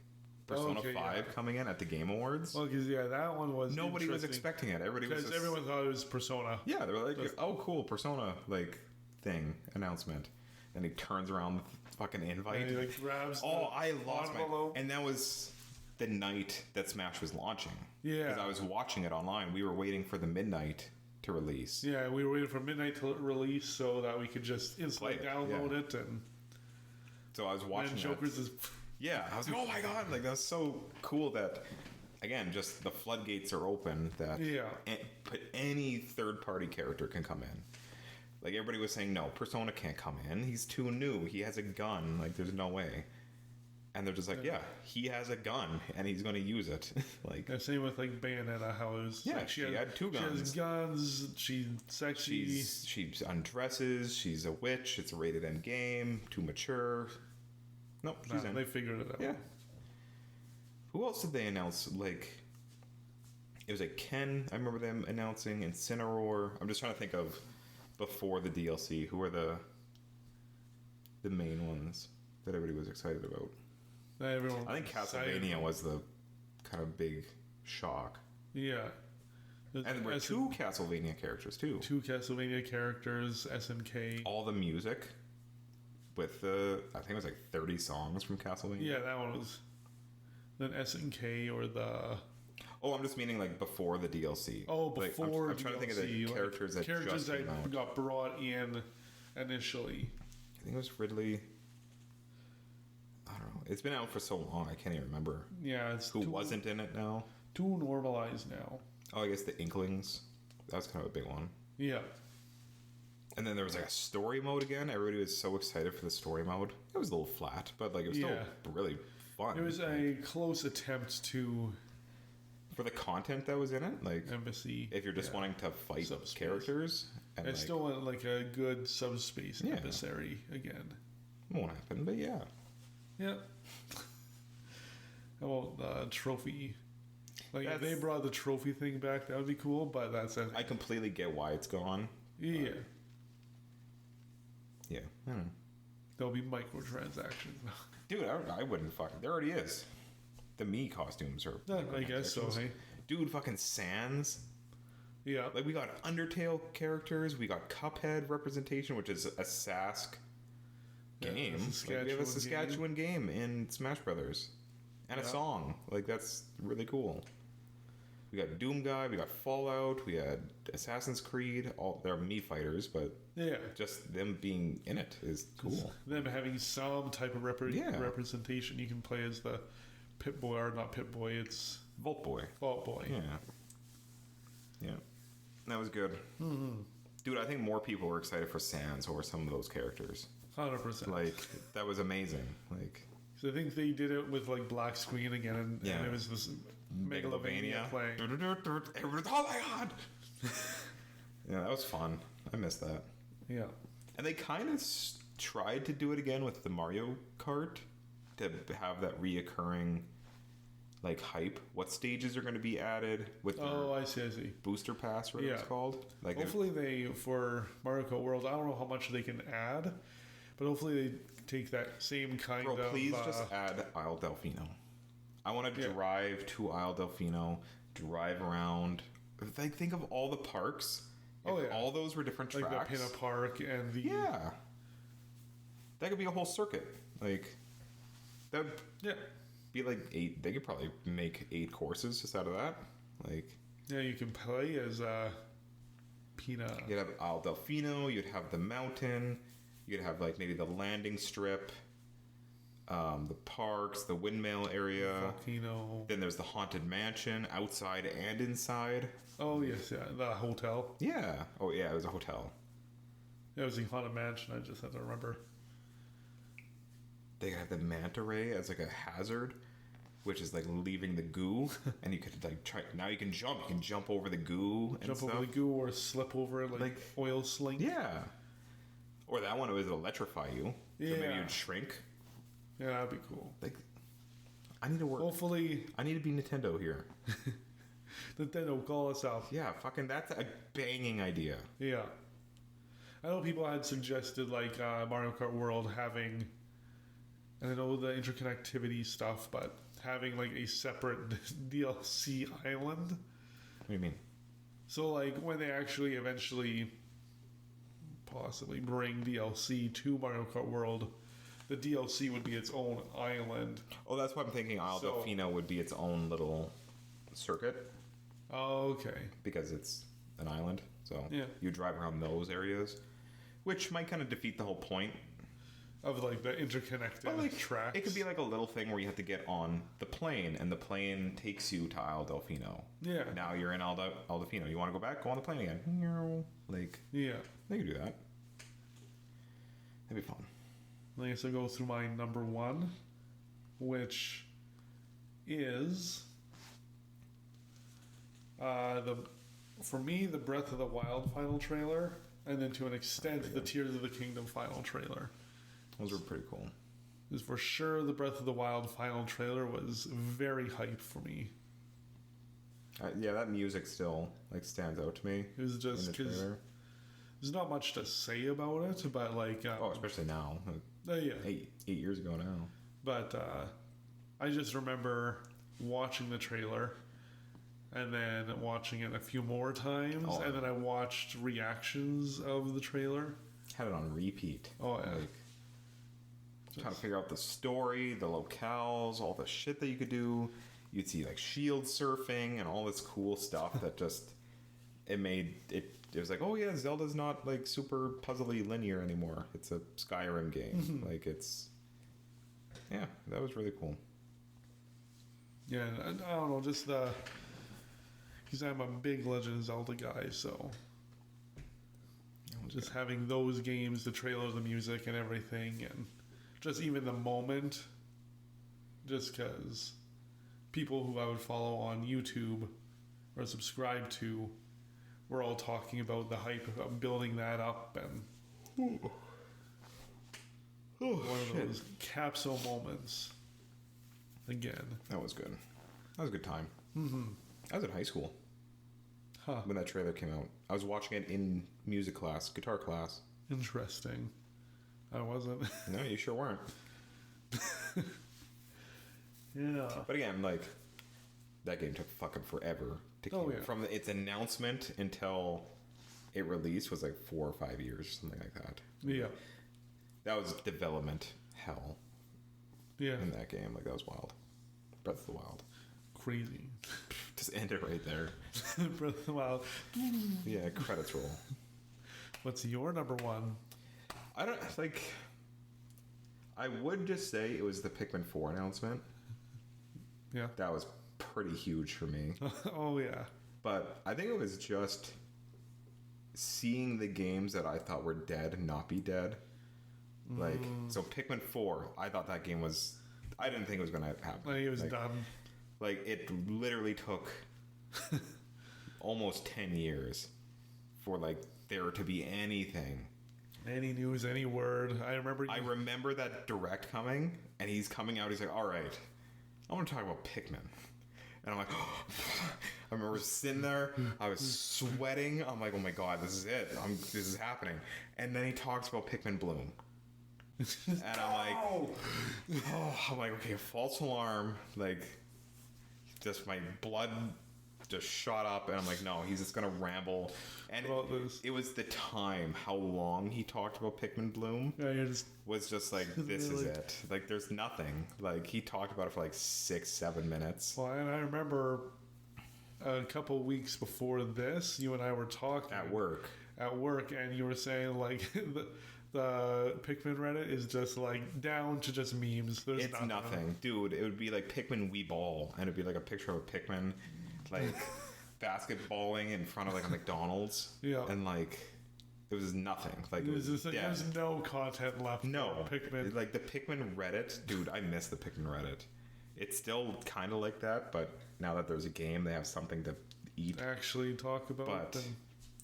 [SPEAKER 2] Persona 5 coming in at the Game Awards.
[SPEAKER 1] Well, because that one was
[SPEAKER 2] nobody was expecting it.
[SPEAKER 1] Everyone thought it was Persona.
[SPEAKER 2] Yeah, they were like, "Oh, cool, Persona like thing announcement." And he turns around the fucking invite.
[SPEAKER 1] And he like grabs.
[SPEAKER 2] I lost my. And that was the night that Smash was launching.
[SPEAKER 1] Yeah,
[SPEAKER 2] because I was watching it online. We were waiting for the midnight to release.
[SPEAKER 1] Yeah, we were waiting for midnight to release so that we could just instantly download it. And
[SPEAKER 2] so I was watching.
[SPEAKER 1] Joker's is.
[SPEAKER 2] Yeah, I was like, oh my god, like that's so cool that, again, just the floodgates are open that any third-party character can come in. Like, everybody was saying, no, Persona can't come in. He's too new. He has a gun. Like, there's no way. And they're just like, yeah, he has a gun, and he's going to use it. Like,
[SPEAKER 1] same with, like, Bayonetta, how it was...
[SPEAKER 2] Yeah, like, she had 2 guns.
[SPEAKER 1] She has guns. She's sexy.
[SPEAKER 2] She undresses. She's a witch. It's a rated M game. Too mature. Nope, she's in.
[SPEAKER 1] They figured it out.
[SPEAKER 2] Yeah. Who else did they announce? Like, it was like Ken. I remember them announcing Incineroar. I'm just trying to think of before the DLC. Who are the main ones that everybody was excited about? I think Castlevania was the kind of big shock.
[SPEAKER 1] Yeah.
[SPEAKER 2] And there were 2 Castlevania characters too.
[SPEAKER 1] 2 Castlevania characters. SNK.
[SPEAKER 2] All the music. With I think it was like 30 songs from Castlevania.
[SPEAKER 1] Yeah, that one was. Then SNK or the.
[SPEAKER 2] Oh, I'm just meaning like before the DLC.
[SPEAKER 1] Oh, before
[SPEAKER 2] I'm trying to think of the characters that just came out.
[SPEAKER 1] Got brought in initially.
[SPEAKER 2] I think it was Ridley. I don't know. It's been out for so long, I can't even remember.
[SPEAKER 1] Yeah, it's
[SPEAKER 2] wasn't in it now.
[SPEAKER 1] Too normalized now.
[SPEAKER 2] Oh, I guess the Inklings. That was kind of a big one.
[SPEAKER 1] Yeah.
[SPEAKER 2] And then there was like a story mode again. Everybody was so excited for the story mode. It was a little flat, but like it was still really fun.
[SPEAKER 1] It was a close attempt to
[SPEAKER 2] for the content that was in it, like
[SPEAKER 1] Embassy.
[SPEAKER 2] If you're just wanting to fight characters,
[SPEAKER 1] and it's still like a good subspace emissary again.
[SPEAKER 2] Won't happen, but yeah.
[SPEAKER 1] Well, the trophy. Like if they brought the trophy thing back, that would be cool. But I
[SPEAKER 2] completely get why it's gone.
[SPEAKER 1] Yeah.
[SPEAKER 2] Yeah, I don't know.
[SPEAKER 1] There'll be microtransactions.
[SPEAKER 2] Dude, I wouldn't fucking... There already is. The Mii costumes are...
[SPEAKER 1] I guess so, hey?
[SPEAKER 2] Dude, fucking Sans.
[SPEAKER 1] Yeah.
[SPEAKER 2] Like, we got Undertale characters. We got Cuphead representation, which is a Sask game. We have a Saskatchewan game in Smash Brothers. And a song. Like, that's really cool. We got Doom Guy, we got Fallout, we had Assassin's Creed. They're Mii fighters, but just them being in it is cool.
[SPEAKER 1] Just them having some type of representation. You can play as the Pip-Boy, or not Pip-Boy, it's...
[SPEAKER 2] Vault Boy.
[SPEAKER 1] Yeah.
[SPEAKER 2] Yeah. That was good.
[SPEAKER 1] Mm-hmm.
[SPEAKER 2] Dude, I think more people were excited for Sans over some of those characters.
[SPEAKER 1] 100%.
[SPEAKER 2] Like, that was amazing. Like...
[SPEAKER 1] So I think they did it with, like, black screen again, and it was this... Megalovania playing.
[SPEAKER 2] Oh my god! Yeah, that was fun. I missed that.
[SPEAKER 1] Yeah.
[SPEAKER 2] And they kind of tried to do it again with the Mario Kart to have that reoccurring like hype. What stages are going to be added with
[SPEAKER 1] Oh,
[SPEAKER 2] their
[SPEAKER 1] I see.
[SPEAKER 2] booster pass, whatever it's
[SPEAKER 1] Yeah.
[SPEAKER 2] called. Like
[SPEAKER 1] Hopefully for Mario Kart World, I don't know how much they can add, but hopefully they take that same kind
[SPEAKER 2] bro,
[SPEAKER 1] of...
[SPEAKER 2] please just add Isle Delfino. I want to drive to Isle Delfino, drive around. Like, think of all the parks. If all those were different tracks.
[SPEAKER 1] Like the Pinna Park and the...
[SPEAKER 2] Yeah. That could be a whole circuit. Like, that would be like 8. They could probably make 8 courses just out of that. Like,
[SPEAKER 1] yeah, you can play as Pinna.
[SPEAKER 2] You'd have Isle Delfino, you'd have the mountain, you'd have like maybe the landing strip, the parks, the windmill area.
[SPEAKER 1] Volcano.
[SPEAKER 2] Then there's the Haunted Mansion, outside and inside.
[SPEAKER 1] Oh, yes, yeah. The hotel.
[SPEAKER 2] Yeah. Oh, yeah, it was a hotel.
[SPEAKER 1] Yeah, it was the Haunted Mansion. I just had to remember.
[SPEAKER 2] They have the manta ray as like a hazard, which is like leaving the goo, and you could like try. Now you can jump. You can jump over the goo and
[SPEAKER 1] Jump
[SPEAKER 2] stuff.
[SPEAKER 1] over the goo or slip over it like oil sling.
[SPEAKER 2] Yeah. Or that one would electrify you. So maybe you'd shrink.
[SPEAKER 1] Yeah, that'd be cool.
[SPEAKER 2] Like, I need to work.
[SPEAKER 1] Hopefully,
[SPEAKER 2] I need to be Nintendo here.
[SPEAKER 1] Nintendo, call us out.
[SPEAKER 2] Yeah, fucking that's a banging idea.
[SPEAKER 1] Yeah. I know people had suggested like Mario Kart World having, and I know the interconnectivity stuff, but having like a separate DLC island.
[SPEAKER 2] What do you mean?
[SPEAKER 1] So like when they actually eventually possibly bring DLC to Mario Kart World, the DLC would be its own island.
[SPEAKER 2] Oh, that's what I'm thinking. Isle Delfino would be its own little circuit.
[SPEAKER 1] Oh, okay.
[SPEAKER 2] Because it's an island. So
[SPEAKER 1] yeah,
[SPEAKER 2] you drive around those areas, which might kind of defeat the whole point
[SPEAKER 1] of like the interconnected tracks.
[SPEAKER 2] It could be like a little thing where you have to get on the plane, and the plane takes you to Isle Delfino.
[SPEAKER 1] Yeah.
[SPEAKER 2] Now you're in Isle Delfino. You want to go back? Go on the plane again. Like,
[SPEAKER 1] yeah,
[SPEAKER 2] they could do that. That'd be fun.
[SPEAKER 1] I guess I'll go through my number 1, which is for me the Breath of the Wild final trailer, and then to an extent the Tears of the Kingdom final trailer.
[SPEAKER 2] Those were pretty cool.
[SPEAKER 1] Because for sure the Breath of the Wild final trailer was very hype for me.
[SPEAKER 2] Yeah, that music still like stands out to me.
[SPEAKER 1] It was just because there's not much to say about it, but like
[SPEAKER 2] especially now.
[SPEAKER 1] Yeah,
[SPEAKER 2] 8 years ago now.
[SPEAKER 1] But I just remember watching the trailer and then watching it a few more times, and then I watched reactions of the trailer.
[SPEAKER 2] Had it on repeat.
[SPEAKER 1] Oh yeah.
[SPEAKER 2] Like, trying to figure out the story, the locales, all the shit that you could do. You'd see like shield surfing and all this cool stuff that just it was like, oh yeah, Zelda's not like super puzzly linear anymore. It's a Skyrim game. Like yeah, that was really cool.
[SPEAKER 1] Yeah, and I don't know, just because I'm a big Legend of Zelda guy, so just having those games, the trailer, the music, and everything, and just even the moment, just because people who I would follow on YouTube or subscribe to were all talking about the hype of building that up, and one of those capsule moments again.
[SPEAKER 2] That was good. That was a good time. I was in high school when that trailer came out. I was watching it in music class, guitar class.
[SPEAKER 1] Interesting. I wasn't.
[SPEAKER 2] No, you sure weren't.
[SPEAKER 1] Yeah.
[SPEAKER 2] But again, like, that game took fucking forever to keep. From its announcement until it released was like 4 or 5 years, something like that.
[SPEAKER 1] Yeah.
[SPEAKER 2] That was development hell.
[SPEAKER 1] Yeah.
[SPEAKER 2] In that game. Like, that was wild. Breath of the Wild.
[SPEAKER 1] Crazy.
[SPEAKER 2] Just end it right there.
[SPEAKER 1] Breath of the Wild.
[SPEAKER 2] Yeah, credits roll.
[SPEAKER 1] What's your number 1?
[SPEAKER 2] I don't, like, I would just say it was the Pikmin 4 announcement.
[SPEAKER 1] Yeah.
[SPEAKER 2] That was pretty huge for me.
[SPEAKER 1] Oh, yeah.
[SPEAKER 2] But I think it was just seeing the games that I thought were dead not be dead. Like, so Pikmin 4, I thought that game was... I didn't think it was going to happen.
[SPEAKER 1] Like, it was done.
[SPEAKER 2] Like, it literally took almost 10 years for, like, there to be anything.
[SPEAKER 1] Any news, any word. I remember
[SPEAKER 2] that direct coming, and he's coming out, he's like, all right, I want to talk about Pikmin. And I'm like, I remember sitting there, I was sweating. I'm like, oh my god, this is it. This is happening. And then he talks about Pikmin Bloom. And I'm like, okay, false alarm. Like, just my blood just shot up, and I'm like, no, he's just gonna ramble. And it was the time, how long he talked about Pikmin Bloom was just like, this is it. Like, there's nothing. Like, he talked about it for like 6-7 minutes.
[SPEAKER 1] Well, and I remember a couple weeks before this, you and I were talking
[SPEAKER 2] at work,
[SPEAKER 1] and you were saying like the Pikmin Reddit is just like down to just memes. There's nothing.
[SPEAKER 2] Dude. It would be like Pikmin Wii Ball, and it'd be like a picture of a Pikmin like basketballing in front of like a McDonald's. Yeah. And like it was nothing. Like
[SPEAKER 1] there's no content left.
[SPEAKER 2] No.
[SPEAKER 1] For Pikmin.
[SPEAKER 2] Like the Pikmin Reddit, dude, I miss the Pikmin Reddit. It's still kind of like that, but now that there's a game, they have something to eat.
[SPEAKER 1] Actually talk about.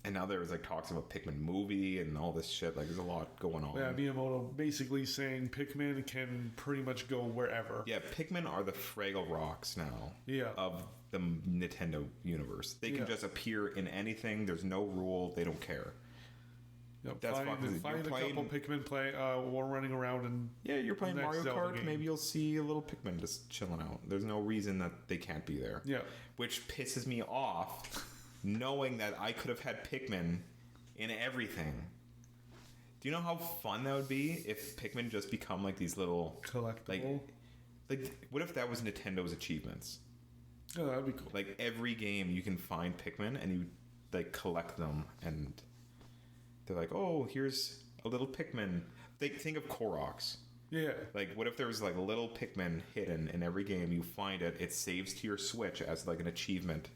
[SPEAKER 2] And now there's like talks about Pikmin movie and all this shit. Like there's a lot going on.
[SPEAKER 1] Yeah, Miyamoto basically saying Pikmin can pretty much go wherever.
[SPEAKER 2] Yeah, Pikmin are the Fraggle Rocks now.
[SPEAKER 1] Yeah.
[SPEAKER 2] Of the Nintendo universe. They can just appear in anything. There's no rule. They don't care.
[SPEAKER 1] Yep, find a couple Pikmin while running around and
[SPEAKER 2] you're playing Mario Kart. Game. Maybe you'll see a little Pikmin just chilling out. There's no reason that they can't be there.
[SPEAKER 1] Yeah.
[SPEAKER 2] Which pisses me off. Knowing that I could have had Pikmin in everything. Do you know how fun that would be if Pikmin just become like these little
[SPEAKER 1] collectible?
[SPEAKER 2] Like what if that was Nintendo's achievements?
[SPEAKER 1] Oh, that'd be cool.
[SPEAKER 2] Like every game you can find Pikmin and you like collect them, and they're like, oh, here's a little Pikmin. Think of Koroks.
[SPEAKER 1] Yeah.
[SPEAKER 2] Like what if there was like a little Pikmin hidden in every game? You find it, it saves to your Switch as like an achievement.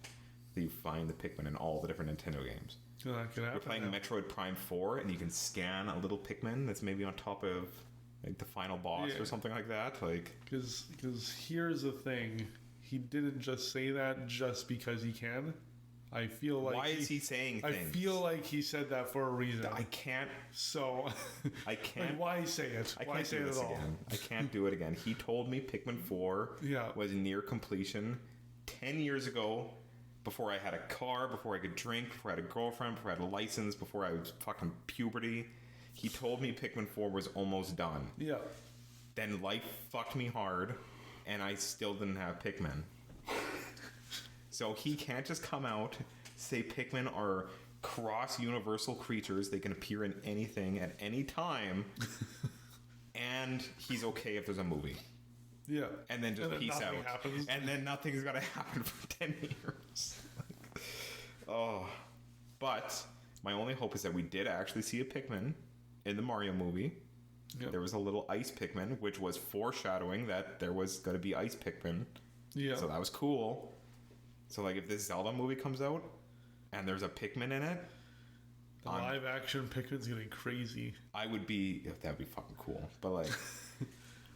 [SPEAKER 2] You find the Pikmin in all the different Nintendo games. We're playing Metroid Prime 4, and you can scan a little Pikmin that's maybe on top of like the final boss or something like that. Like,
[SPEAKER 1] because here's the thing, he didn't just say that just because he can. I feel like
[SPEAKER 2] why is he saying things?
[SPEAKER 1] I feel like he said that for a reason.
[SPEAKER 2] I can't.
[SPEAKER 1] So
[SPEAKER 2] I can't.
[SPEAKER 1] Like, why say it? Why say it at all?
[SPEAKER 2] Again? I can't do it again. He told me Pikmin 4 was near completion 10 years ago. Before I had a car, before I could drink, before I had a girlfriend, before I had a license, before I was fucking puberty. He told me Pikmin 4 was almost done.
[SPEAKER 1] Yeah.
[SPEAKER 2] Then life fucked me hard, and I still didn't have Pikmin. So he can't just come out, say Pikmin are cross-universal creatures. They can appear in anything at any time. And he's okay if there's a movie.
[SPEAKER 1] Yeah.
[SPEAKER 2] And then just peace out.
[SPEAKER 1] Happens.
[SPEAKER 2] And then nothing's going to happen for 10 years. But my only hope is that we did actually see a Pikmin in the Mario movie. Yep. There was a little ice Pikmin, which was foreshadowing that there was going to be ice Pikmin. Yeah. So that was cool. So like if this Zelda movie comes out and there's a Pikmin in it,
[SPEAKER 1] the live action Pikmin's getting crazy.
[SPEAKER 2] That'd be fucking cool. But like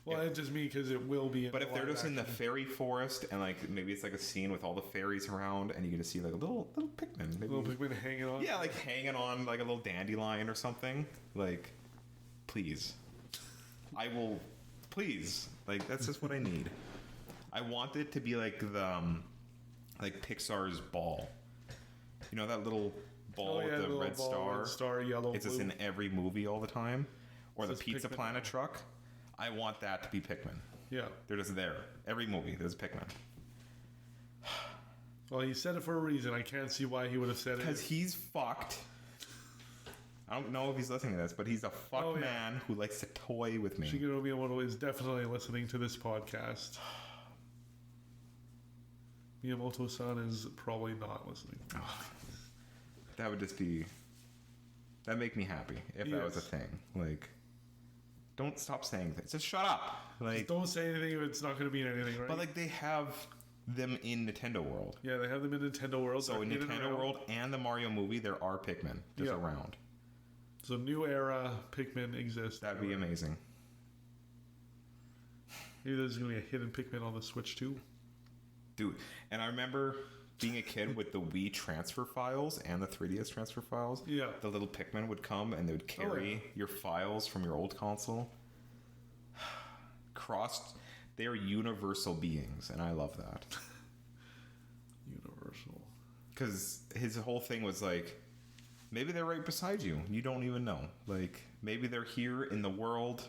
[SPEAKER 1] well, it's just me because it will be.
[SPEAKER 2] But if they're just in the fairy forest and like maybe it's like a scene with all the fairies around and you get to see like a little Pikmin, maybe.
[SPEAKER 1] Little Pikmin hanging on.
[SPEAKER 2] Yeah, like hanging on like a little dandelion or something. Like, please, I will. Please, like that's just what I need. I want it to be like the like Pixar's ball. You know that little ball with the red star,
[SPEAKER 1] yellow.
[SPEAKER 2] It's just in every movie all the time, or the Pizza Planet truck. I want that to be Pikmin.
[SPEAKER 1] Yeah.
[SPEAKER 2] They're just there. Every movie, there's Pikmin.
[SPEAKER 1] Well, he said it for a reason. I can't see why he would have said it.
[SPEAKER 2] Because he's fucked. I don't know if he's listening to this, but he's a fucked man who likes to toy with me.
[SPEAKER 1] Shigeru Miyamoto is definitely listening to this podcast. Miyamoto-san is probably not listening.
[SPEAKER 2] That would just be... That'd make me happy if that was a thing. Like... Don't stop saying things. Just shut up. Like,
[SPEAKER 1] just don't say anything if it's not going to mean anything, right?
[SPEAKER 2] But like they have them in Nintendo World.
[SPEAKER 1] Yeah, they have them in Nintendo World.
[SPEAKER 2] So in Nintendo World and the Mario movie, there are Pikmin just around.
[SPEAKER 1] So new era Pikmin exists.
[SPEAKER 2] That'd be amazing.
[SPEAKER 1] Maybe there's going to be a hidden Pikmin on the Switch too.
[SPEAKER 2] Dude, and I remember being a kid with the Wii transfer files and the 3DS transfer files.
[SPEAKER 1] Yeah.
[SPEAKER 2] The little Pikmin would come and they would carry your files from your old console. They are universal beings, and I love that. because his whole thing was like, maybe they're right beside you. You don't even know. Like, maybe they're here in the world.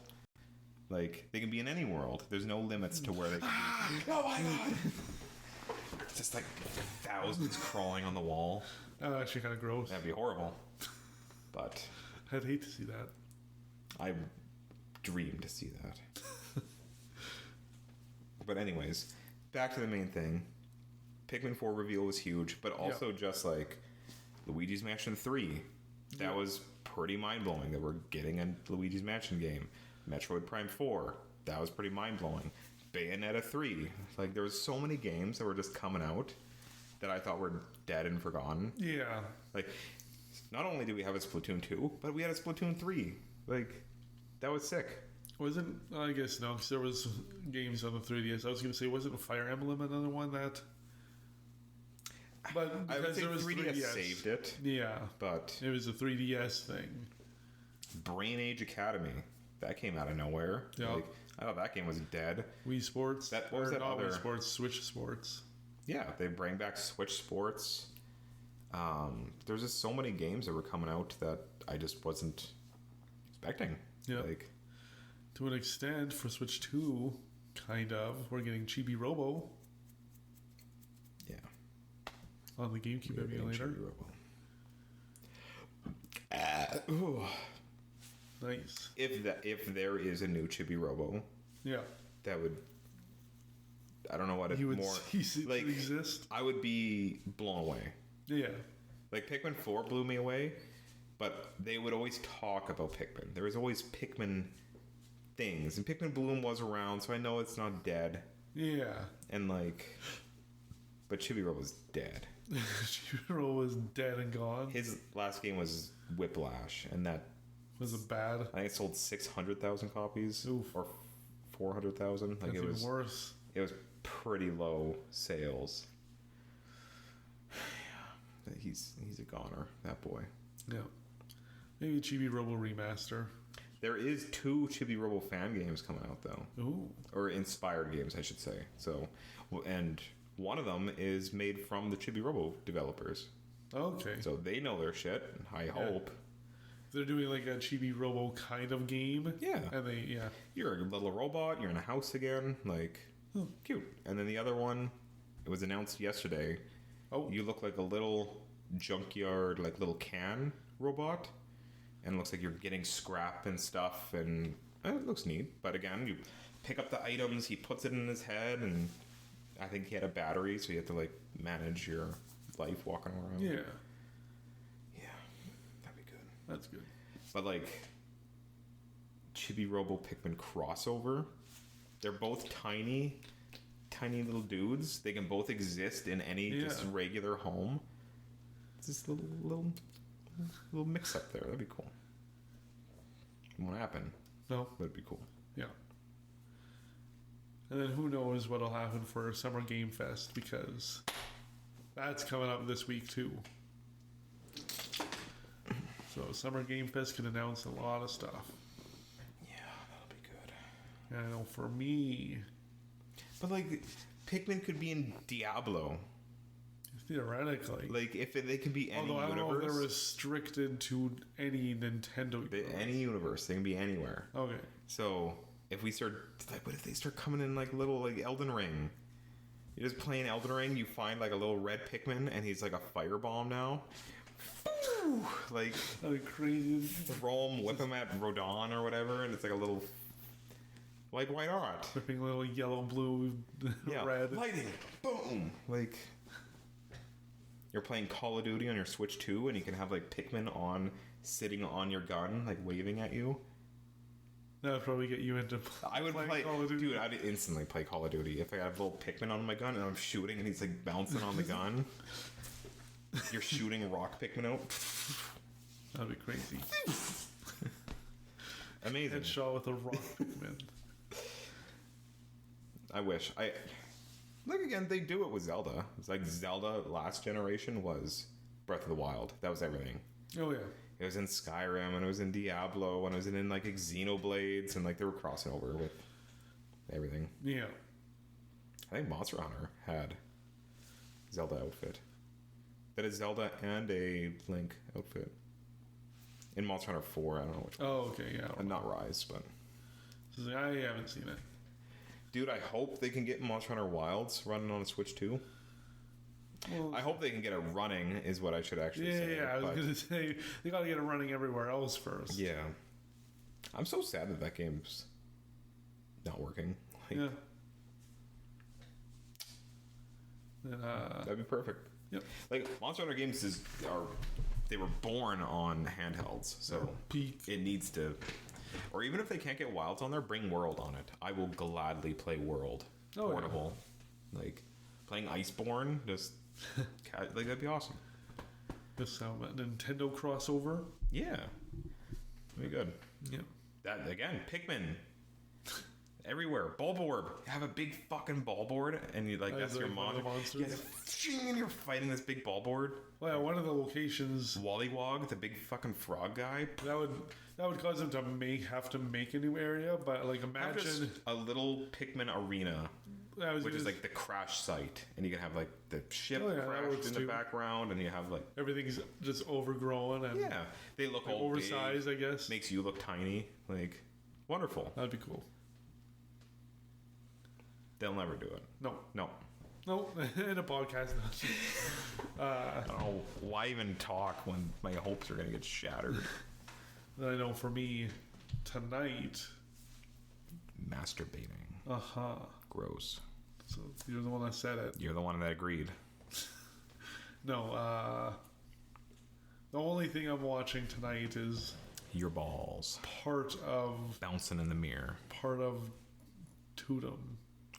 [SPEAKER 2] Like, they can be in any world. There's no limits to where they can be. Oh my god! Just like thousands crawling on the wall.
[SPEAKER 1] That's actually kind of gross.
[SPEAKER 2] That'd be horrible. But
[SPEAKER 1] I'd hate to see that.
[SPEAKER 2] I dream to see that. But anyways, back to the main thing. Pikmin 4 reveal was huge, but also just like Luigi's Mansion 3. That was pretty mind-blowing that we're getting a Luigi's Mansion game. Metroid Prime 4. That was pretty mind-blowing. Bayonetta 3. Like, there was so many games that were just coming out that I thought were dead and forgotten.
[SPEAKER 1] Yeah.
[SPEAKER 2] Like, not only did we have a Splatoon 2, but we had a Splatoon 3. Like, that was sick.
[SPEAKER 1] Wasn't, I guess no, because there was games on the 3DS. I was going to say, wasn't Fire Emblem another one that... But
[SPEAKER 2] I would say
[SPEAKER 1] there was
[SPEAKER 2] 3DS saved it.
[SPEAKER 1] Yeah.
[SPEAKER 2] But...
[SPEAKER 1] It was a 3DS thing.
[SPEAKER 2] Brain Age Academy. That came out of nowhere.
[SPEAKER 1] Yeah.
[SPEAKER 2] Like, I thought that game was dead.
[SPEAKER 1] Wii Sports.
[SPEAKER 2] What was that other...
[SPEAKER 1] Wii Sports, Switch Sports.
[SPEAKER 2] Yeah, they bring back Switch Sports. There's just so many games that were coming out that I just wasn't expecting.
[SPEAKER 1] Yeah.
[SPEAKER 2] Like,
[SPEAKER 1] to an extent, for Switch 2, kind of, we're getting Chibi Robo.
[SPEAKER 2] Yeah.
[SPEAKER 1] On the GameCube emulator.
[SPEAKER 2] Ooh.
[SPEAKER 1] Nice.
[SPEAKER 2] If there is a new Chibi Robo,
[SPEAKER 1] yeah,
[SPEAKER 2] that would... I don't know what it
[SPEAKER 1] you would
[SPEAKER 2] more...
[SPEAKER 1] cease it
[SPEAKER 2] like,
[SPEAKER 1] to exist.
[SPEAKER 2] I would be blown away.
[SPEAKER 1] Yeah.
[SPEAKER 2] Like, Pikmin 4 blew me away, but they would always talk about Pikmin. There was always Pikmin things, and Pikmin Bloom was around, so I know it's not dead.
[SPEAKER 1] Yeah.
[SPEAKER 2] And, like... But Chibi Robo's dead.
[SPEAKER 1] Chibi Robo was dead and gone.
[SPEAKER 2] His last game was Whiplash, and that...
[SPEAKER 1] Was it bad?
[SPEAKER 2] I think it sold 600,000 copies.
[SPEAKER 1] Oof.
[SPEAKER 2] Or 400,000. Like,
[SPEAKER 1] That's
[SPEAKER 2] it was
[SPEAKER 1] even worse.
[SPEAKER 2] It was pretty low sales. Yeah. He's a goner, that boy.
[SPEAKER 1] Yeah. Maybe a Chibi Robo remaster.
[SPEAKER 2] There is 2 Chibi Robo fan games coming out, though.
[SPEAKER 1] Ooh.
[SPEAKER 2] Or inspired games, I should say. So, and one of them is made from the Chibi Robo developers.
[SPEAKER 1] Okay.
[SPEAKER 2] So they know their shit, I hope.
[SPEAKER 1] They're doing like a Chibi Robo kind of game.
[SPEAKER 2] Yeah.
[SPEAKER 1] And
[SPEAKER 2] You're a little robot, you're in a house again, like, cute. And then the other one, it was announced yesterday.
[SPEAKER 1] Oh.
[SPEAKER 2] You look like a little junkyard, like little can robot. And it looks like you're getting scrap and stuff, and it looks neat. But again, you pick up the items, he puts it in his head, and I think he had a battery, so you have to like manage your life walking around.
[SPEAKER 1] Yeah.
[SPEAKER 2] That'd be good.
[SPEAKER 1] That's good.
[SPEAKER 2] But like Chibi Robo Pikmin crossover, they're both tiny little dudes. They can both exist in any just regular home. It's just a little mix up there. That'd be cool. It won't happen.
[SPEAKER 1] No.
[SPEAKER 2] But it'd be cool.
[SPEAKER 1] Yeah. And then who knows what'll happen for Summer Game Fest, because that's coming up this week too. So Summer Game Fest can announce a lot of stuff.
[SPEAKER 2] Yeah, that'll be good.
[SPEAKER 1] And I know for me...
[SPEAKER 2] But like, Pikmin could be in Diablo.
[SPEAKER 1] Theoretically.
[SPEAKER 2] Like, if they can be any
[SPEAKER 1] Although I don't
[SPEAKER 2] universe.
[SPEAKER 1] know if they're restricted to any Nintendo universe.
[SPEAKER 2] Any universe. They can be anywhere.
[SPEAKER 1] Okay.
[SPEAKER 2] So, if we start... Like, what if they start coming in like little, like, Elden Ring? You're just playing Elden Ring, you find like a little red Pikmin, and he's like a firebomb now. Like...
[SPEAKER 1] That'd be crazy.
[SPEAKER 2] Throw him, whip him at Rodon or whatever, and it's like a little... Like, why not?
[SPEAKER 1] Flipping little yellow, blue, red.
[SPEAKER 2] Lighting! Boom! Like... You're playing Call of Duty on your Switch 2, and you can have like Pikmin sitting on your gun, like waving at you.
[SPEAKER 1] That would probably get you into
[SPEAKER 2] I would play
[SPEAKER 1] Call of Duty.
[SPEAKER 2] Dude, I'd instantly play Call of Duty. If I have a little Pikmin on my gun and I'm shooting and he's like bouncing on the gun. You're shooting rock Pikmin out.
[SPEAKER 1] That'd be crazy.
[SPEAKER 2] Amazing.
[SPEAKER 1] Headshot with a rock Pikmin.
[SPEAKER 2] I wish. Like, again, they do it with Zelda. It's like Zelda last generation was Breath of the Wild. That was everything.
[SPEAKER 1] Oh, yeah.
[SPEAKER 2] It was in Skyrim, and it was in Diablo, and it was in like Xenoblades, and like they were crossing over with everything.
[SPEAKER 1] Yeah.
[SPEAKER 2] I think Monster Hunter had Zelda outfit. But a Zelda and a Link outfit. In Monster Hunter 4, I don't know which one.
[SPEAKER 1] Oh, okay, yeah.
[SPEAKER 2] And not Rise, but...
[SPEAKER 1] I haven't seen it.
[SPEAKER 2] Dude, I hope they can get Monster Hunter Wilds running on a Switch too. Well, I hope they can get it running, is what I should actually say.
[SPEAKER 1] Yeah, I was going to say, they got to get it running everywhere else first.
[SPEAKER 2] Yeah. I'm so sad that game's not working.
[SPEAKER 1] Yeah.
[SPEAKER 2] That'd be perfect.
[SPEAKER 1] Yep.
[SPEAKER 2] Like, Monster Hunter games they were born on handhelds, so it needs to... Or even if they can't get Wilds on there, bring World on it. I will gladly play World. Portable. Yeah. Like, playing Iceborne, just... like, that'd be awesome.
[SPEAKER 1] This Nintendo crossover.
[SPEAKER 2] Yeah. That'd be good.
[SPEAKER 1] Yeah.
[SPEAKER 2] That, again, Pikmin. Everywhere. Bulborb. You have a big fucking Bulborb, and you that's your monster. Yeah, and you're fighting this big Bulborb.
[SPEAKER 1] Well, yeah, one of the locations...
[SPEAKER 2] Wollywog, the big fucking frog guy.
[SPEAKER 1] That would cause them to have to make a new area, but like imagine...
[SPEAKER 2] Just a little Pikmin arena, which is like the crash site, and you can have like the ship crashed in the background, and you have like...
[SPEAKER 1] Everything's just overgrown, and...
[SPEAKER 2] Yeah, they look
[SPEAKER 1] like
[SPEAKER 2] all
[SPEAKER 1] oversized,
[SPEAKER 2] big,
[SPEAKER 1] I guess.
[SPEAKER 2] Makes you look tiny. Like, wonderful.
[SPEAKER 1] That'd be cool.
[SPEAKER 2] They'll never do it.
[SPEAKER 1] No. In a podcast.
[SPEAKER 2] I don't know why even talk when my hopes are going to get shattered.
[SPEAKER 1] I know for me, tonight...
[SPEAKER 2] Masturbating.
[SPEAKER 1] Uh-huh.
[SPEAKER 2] Gross.
[SPEAKER 1] So you're the one that said it.
[SPEAKER 2] You're the one that agreed.
[SPEAKER 1] No, the only thing I'm watching tonight is...
[SPEAKER 2] Your balls.
[SPEAKER 1] Part of...
[SPEAKER 2] Bouncing in the mirror.
[SPEAKER 1] Part of Tutum.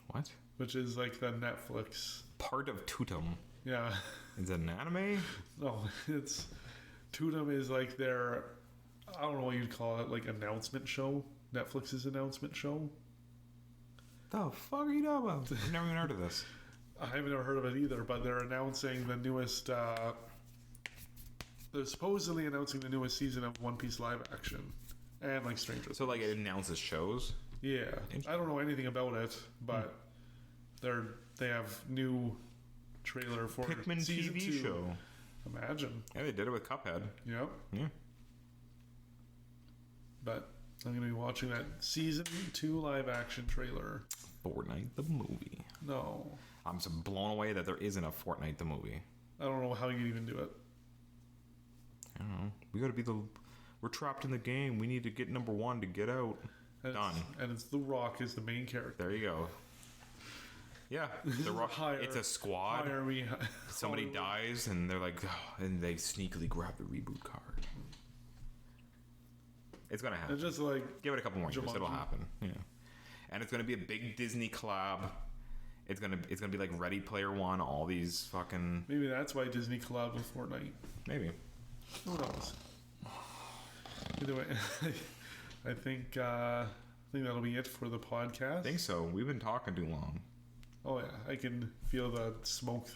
[SPEAKER 2] What?
[SPEAKER 1] Which is like the Netflix.
[SPEAKER 2] Part of Tutum?
[SPEAKER 1] Yeah.
[SPEAKER 2] Is it an anime?
[SPEAKER 1] No, it's... Tutum is like their... I don't know what you'd call it, like announcement show. Netflix's announcement show.
[SPEAKER 2] The fuck are you talking about? I've never even heard of this.
[SPEAKER 1] I haven't ever heard of it either, but they're announcing the newest... they're supposedly announcing the newest season of One Piece live action. And like Stranger Things.
[SPEAKER 2] So like it announces shows?
[SPEAKER 1] Yeah. I don't know anything about it, but they have new trailer for
[SPEAKER 2] Pikmin
[SPEAKER 1] season
[SPEAKER 2] TV
[SPEAKER 1] 2.
[SPEAKER 2] show.
[SPEAKER 1] Imagine.
[SPEAKER 2] Yeah, they did it with Cuphead.
[SPEAKER 1] Yep.
[SPEAKER 2] Yeah.
[SPEAKER 1] But I'm going to be watching that season 2 live action trailer.
[SPEAKER 2] Fortnite the movie.
[SPEAKER 1] No.
[SPEAKER 2] I'm so blown away that there isn't a Fortnite the movie.
[SPEAKER 1] I don't know how you even do it.
[SPEAKER 2] I don't know. We got to be we're trapped in the game. We need to get number 1 to get out.
[SPEAKER 1] And
[SPEAKER 2] Done.
[SPEAKER 1] And it's The Rock is the main character.
[SPEAKER 2] There you go. Yeah, The Rock. It's a squad. Somebody dies, and they're like, oh, and they sneakily grab the reboot card. It's gonna happen.
[SPEAKER 1] It's just like
[SPEAKER 2] give it a couple more years,
[SPEAKER 1] Jumanji.
[SPEAKER 2] it'll happen. Yeah, and it's gonna be a big Disney collab. It's gonna be like Ready Player One. All these fucking.
[SPEAKER 1] Maybe that's why Disney collabed with Fortnite.
[SPEAKER 2] Maybe.
[SPEAKER 1] Who knows? Either way, I think that'll be it for the podcast.
[SPEAKER 2] I think so. We've been talking too long.
[SPEAKER 1] Oh yeah, I can feel the smoke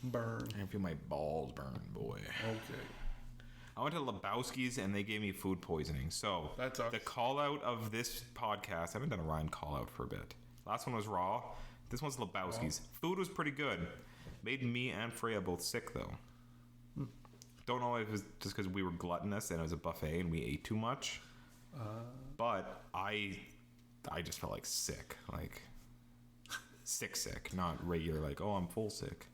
[SPEAKER 1] burn.
[SPEAKER 2] I can feel my balls burn, boy.
[SPEAKER 1] Okay.
[SPEAKER 2] I went to Lebowski's and they gave me food poisoning. So the call out of this podcast, I haven't done a Ryan call out for a bit. Last one was Raw. This one's Lebowski's. Food was pretty good. Made me and Freya both sick though. Don't know if it was just because we were gluttonous and it was a buffet and we ate too much. But I just felt like sick. Like sick, not regular like, oh, I'm full sick.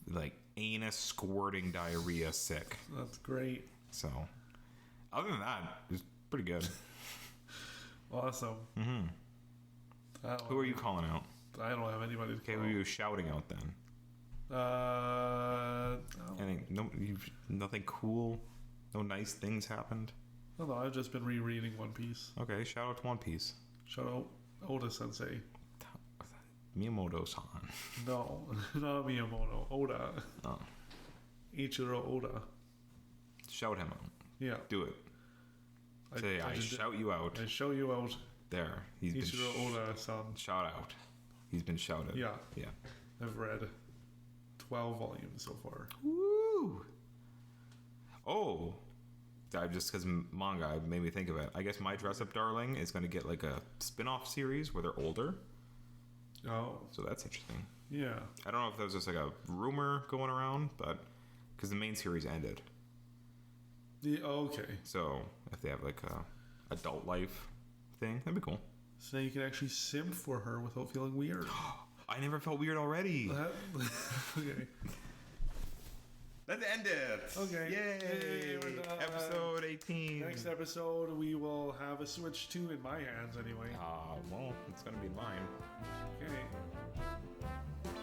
[SPEAKER 2] Like anus squirting diarrhea sick.
[SPEAKER 1] That's great.
[SPEAKER 2] So other than that, it was pretty good.
[SPEAKER 1] Awesome.
[SPEAKER 2] Mm-hmm. Who are you calling out?
[SPEAKER 1] I don't have anybody to
[SPEAKER 2] call. Who are you shouting out then? Nothing cool? No nice things happened?
[SPEAKER 1] No, I've just been rereading One Piece.
[SPEAKER 2] Okay, shout out to One Piece.
[SPEAKER 1] Shout out Oda Sensei.
[SPEAKER 2] Miyamoto-san.
[SPEAKER 1] No, not Miyamoto. Oda.
[SPEAKER 2] Oh.
[SPEAKER 1] Ichiro Oda.
[SPEAKER 2] Shout him out.
[SPEAKER 1] Yeah.
[SPEAKER 2] Do it. Say, I shout you out.
[SPEAKER 1] I show you out.
[SPEAKER 2] There.
[SPEAKER 1] Ichiro Oda-san.
[SPEAKER 2] Shout out. He's been shouted.
[SPEAKER 1] Yeah.
[SPEAKER 2] Yeah.
[SPEAKER 1] I've read 12 volumes so far.
[SPEAKER 2] Woo! Oh. Just because manga made me think of it. I guess My Dress Up Darling is going to get like a spin-off series where they're older.
[SPEAKER 1] Oh,
[SPEAKER 2] So that's interesting.
[SPEAKER 1] yeah.
[SPEAKER 2] I don't know if that was just like a rumor going around, but because the main series ended.
[SPEAKER 1] Okay.
[SPEAKER 2] So if they have like a adult life thing, that'd be cool.
[SPEAKER 1] So now you can actually simp for her without feeling weird.
[SPEAKER 2] I never felt weird already.
[SPEAKER 1] Okay.
[SPEAKER 2] Let's end it.
[SPEAKER 1] Okay.
[SPEAKER 2] Yay!
[SPEAKER 1] We're done.
[SPEAKER 2] Episode 18.
[SPEAKER 1] Next episode, we will have a Switch 2 in my hands anyway.
[SPEAKER 2] Well, it's gonna be mine.
[SPEAKER 1] Okay.